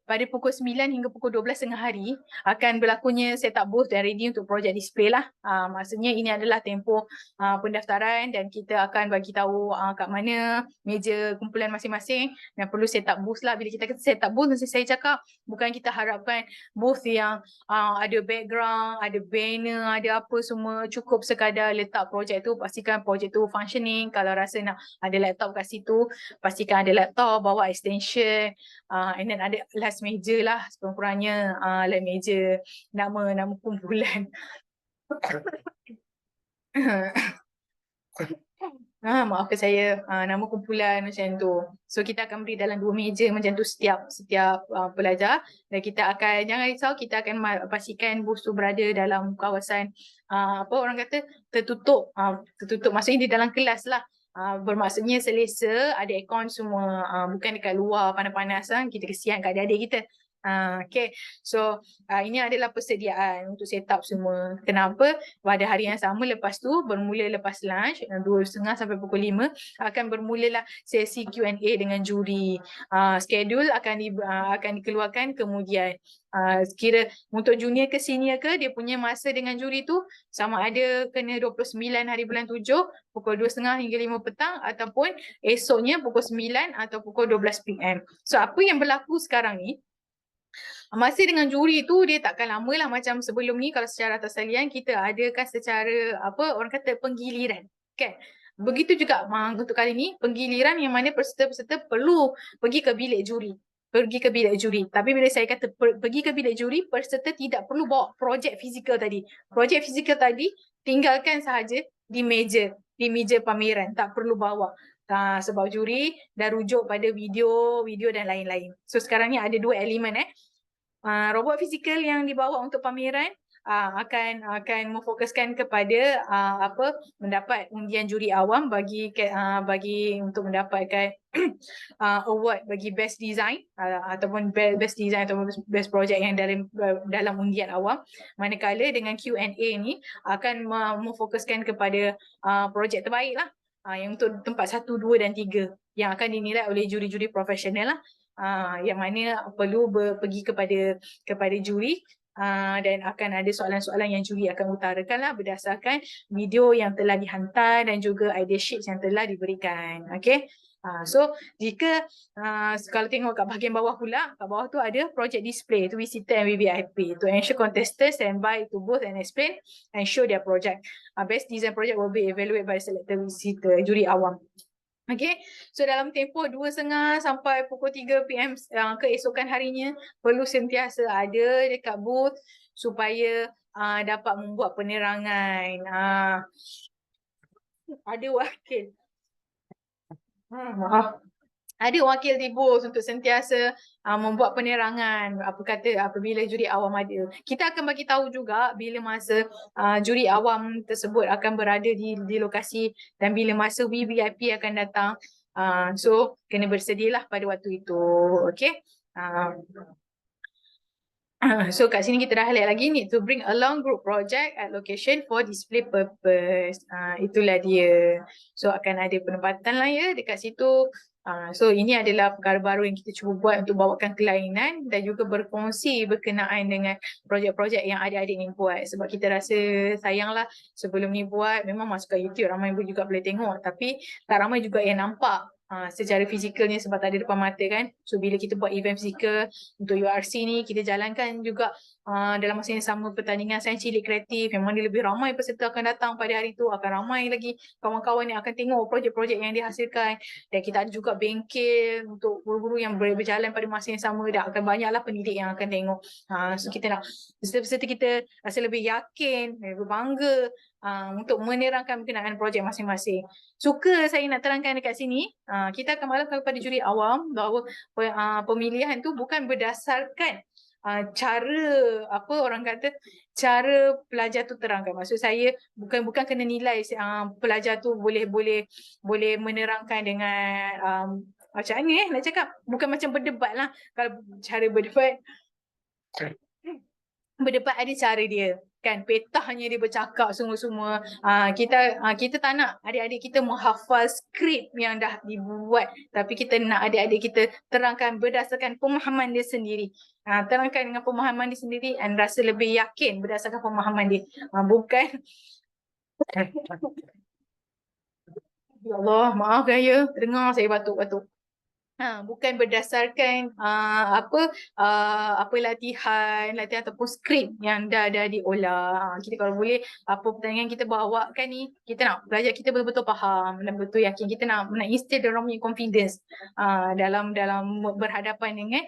pada pukul 9 hingga pukul 12 tengah hari akan berlakunya set up booth dan ready untuk projek display lah. Maksudnya ini adalah tempoh pendaftaran dan kita akan bagi tahu kat mana meja kumpulan masing-masing dan perlu set up booth lah. Bila kita set up booth, macam saya cakap, bukan kita harapkan booth yang ada background, ada banner, ada apa semua, cukup sekadar letak projek tu, pastikan projek tu functioning. Kalau rasa nak ada laptop kat situ, pastikan ada laptop, bawa extension, and then ada last meja lah sekurang-kurangnya, last meja, nama kumpulan. Maafkan saya, nama kumpulan macam tu. So kita akan beri dalam 2 meja macam tu setiap pelajar, dan kita akan, jangan risau, kita akan pastikan booth tu berada dalam kawasan apa orang kata tertutup, maksudnya di dalam kelas lah. Bermaksudnya selesa, ada aircon semua, bukan dekat luar panas-panas, kita kesian kat adik-adik kita. Okay, so ini adalah persediaan untuk set up semua. Kenapa? Pada hari yang sama lepas tu, bermula lepas lunch 2:30 sampai pukul 5, akan bermulalah sesi Q&A dengan juri. Schedule akan dikeluarkan kemudian. Kira untuk junior ke senior ke, dia punya masa dengan juri tu sama ada kena 29 hari bulan 7 pukul 2:30 hingga 5 petang, ataupun esoknya pukul 9 atau pukul 12 PM. So apa yang berlaku sekarang ni, masa dengan juri tu dia takkan lama lah macam sebelum ni. Kalau secara atas talian kita adakan secara apa orang kata penggiliran, kan? Begitu juga untuk kali ni penggiliran, yang mana peserta-peserta perlu pergi ke bilik juri. Tapi bila saya kata pergi ke bilik juri, peserta tidak perlu bawa projek fizikal tadi. Projek fizikal tadi tinggalkan sahaja di meja pameran, tak perlu bawa. Sebab juri dah rujuk pada video dan lain-lain. So sekarang ni ada 2 elemen. Robot fizikal yang dibawa untuk pameran akan memfokuskan kepada mendapat undian juri awam bagi untuk mendapatkan award bagi best design ataupun best design atau best project yang dalam undian awam. Manakala dengan Q&A ni akan memfokuskan kepada projek terbaik lah, yang untuk tempat 1, 2 dan 3 yang akan dinilai oleh juri-juri profesional lah. Yang mana perlu pergi kepada juri, dan akan ada soalan-soalan yang juri akan utarakan lah berdasarkan video yang telah dihantar dan juga idea sheets yang telah diberikan. Okay. So jika kalau tengok kat bahagian bawah pula, kat bawah tu ada project display to visitor and VVIP to ensure contestants standby to booth and explain and show their project. Best design project will be evaluated by selected visitor, juri awam. Okay, so dalam tempoh 2:30 sampai pukul 3 PM keesokan harinya, perlu sentiasa ada dekat booth supaya dapat membuat penerangan. Ada wakil. Ada wakil di booth untuk sentiasa membuat penerangan apabila juri awam ada. Kita akan bagi tahu juga bila masa juri awam tersebut akan berada di lokasi dan bila masa VVIP akan datang. So kena bersedialah pada waktu itu. Okay. So kat sini kita dah highlight lagi, need to bring along group project at location for display purpose. Itulah dia. So akan ada penempatan lah ya dekat situ. So ini adalah perkara baru yang kita cuba buat untuk bawakan kelainan dan juga berkongsi berkenaan dengan projek-projek yang adik-adik ni buat. Sebab kita rasa sayanglah sebelum ni buat, memang masuk ke YouTube ramai pun juga boleh tengok, tapi tak ramai juga yang nampak secara fizikalnya sebab tak ada depan mata kan. So bila kita buat event fizikal untuk URC ni, kita jalankan juga dalam masa yang sama pertandingan sains cilik kreatif yang mana lebih ramai peserta akan datang pada hari tu, akan ramai lagi kawan-kawan yang akan tengok projek-projek yang dihasilkan, dan kita ada juga bengkel untuk guru-guru yang berjalan pada masa yang sama, dan akan banyaklah pendidik yang akan tengok. So kita nak peserta-peserta kita rasa lebih yakin, lebih bangga untuk menerangkan berkenaan projek masing-masing. Suka saya nak terangkan dekat sini, kita akan maklumkan kepada juri awam bahawa pemilihan tu bukan berdasarkan cara pelajar tu terangkan. Maksud saya bukan kena nilai pelajar tu boleh menerangkan dengan macam ni nak cakap, bukan macam berdebat lah. Kalau cara berdebat ada cara dia. kan petahnya dia bercakap semua-semua. Kita tak nak adik-adik kita menghafal skrip yang dah dibuat, tapi kita nak adik-adik kita terangkan berdasarkan pemahaman dia sendiri. Terangkan dengan pemahaman dia sendiri dan rasa lebih yakin berdasarkan pemahaman dia. Bukan ya Allah, maaf ya, terdengar saya batuk-batuk. Bukan berdasarkan latihan ataupun skrip yang dah diolah. Kita kalau boleh apa pertandingan kita bawakan ni, kita nak belajar kita betul-betul faham dan betul yakin. Kita nak instill dia orang punya confidence dalam berhadapan dengan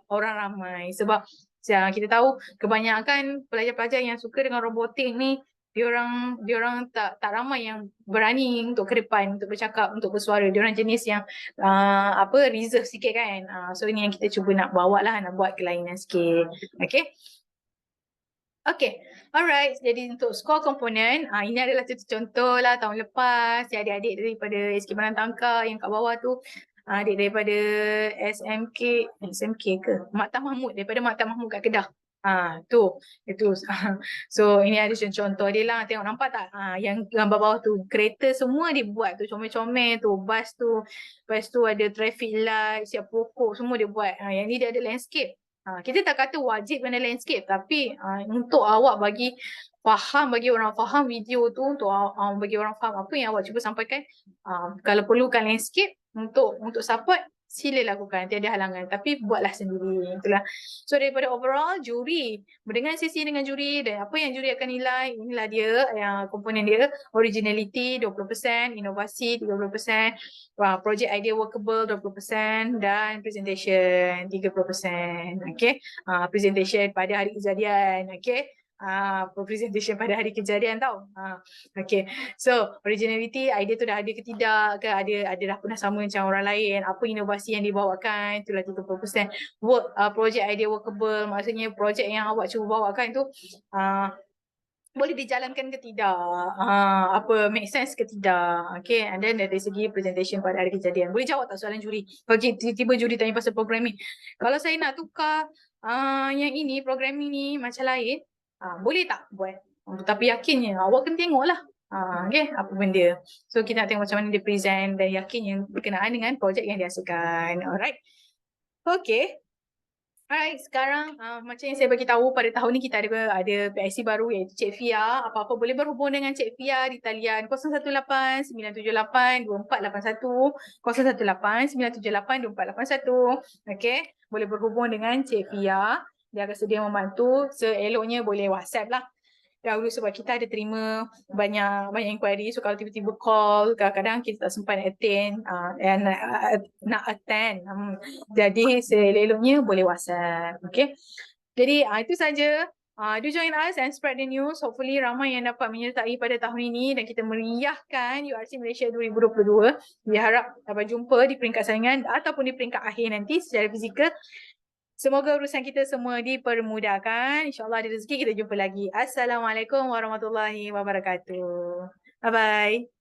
orang ramai. Sebab kita tahu kebanyakan pelajar-pelajar yang suka dengan robotik ni, diorang tak ramai yang berani untuk ke depan, untuk bercakap, untuk bersuara. Diorang jenis yang reserve sikit kan. So ini yang kita cuba nak bawa lah, nak buat kelainan sikit. Okay. Okay, alright. Jadi untuk skor komponen, ini adalah contoh lah tahun lepas. Adik-adik daripada SK Banan Tangka yang kat bawah tu, adik daripada SMK ke? Maktab Mahmud, daripada Maktab Mahmud kat Kedah. Itu. So ini ada contoh dia lah. Tengok nampak tak? Yang gambar bawah tu, kereta semua dia buat tu, comel-comel tu, bas tu. Lepas tu ada traffic light, siap pokok, semua dia buat. Yang ni dia ada landscape. Kita tak kata wajib kena landscape, tapi untuk awak bagi orang faham video tu, untuk bagi orang faham apa yang awak cuba sampaikan, kalau perlukan landscape untuk support, sila lakukan, tiada halangan, tapi buatlah sendiri. Itulah. So daripada overall juri, dengan sesi dengan juri dan apa yang juri akan nilai, inilah dia yang komponen dia. Originality 20%, inovasi 30%, project idea workable 20%, dan presentation 30%. Okay, presentation pada hari kejadian. Okay, presentation pada hari kejadian tau. Okay, so originality, idea tu dah ada ke tidak ke, ada dah pernah sama macam orang lain, apa inovasi yang dibawakan, itulah 30%. Project idea workable, maksudnya projek yang awak cuba bawakan tu boleh dijalankan ke tidak, make sense ke tidak. Okay, and then dari segi presentation pada hari kejadian, boleh jawab tak soalan juri? Kalau tiba-tiba juri tanya pasal programming, kalau saya nak tukar yang ini, programming ni macam lain, boleh tak buat? Tapi yakinnya awak kena tengok lah. Okay, apa benda. So kita nak tengok macam mana dia present dan yakin yang berkenaan dengan projek yang dihasilkan. Alright. Okay. Alright, sekarang macam yang saya bagi tahu, pada tahun ni kita ada PIC baru iaitu Cik Fia. Apa-apa boleh berhubung dengan Cik Fia di talian 018-978-2481, 018-978-2481. Okay, boleh berhubung dengan Cik Fia. Dia akan sedia membantu. Seeloknya boleh WhatsApp lah. Dahulu sebab kita ada terima banyak inquiry, so kalau tiba-tiba call, kadang-kadang kita tak sempat nak attend. Jadi seeloknya boleh WhatsApp. Okay, jadi itu saja. Do join us and spread the news. Hopefully ramai yang dapat menyertai pada tahun ini dan kita meriahkan URC Malaysia 2022. Diharap dapat jumpa di peringkat saingan ataupun di peringkat akhir nanti secara fizikal. Semoga urusan kita semua dipermudahkan. InsyaAllah ada rezeki, kita jumpa lagi. Assalamualaikum warahmatullahi wabarakatuh. Bye-bye.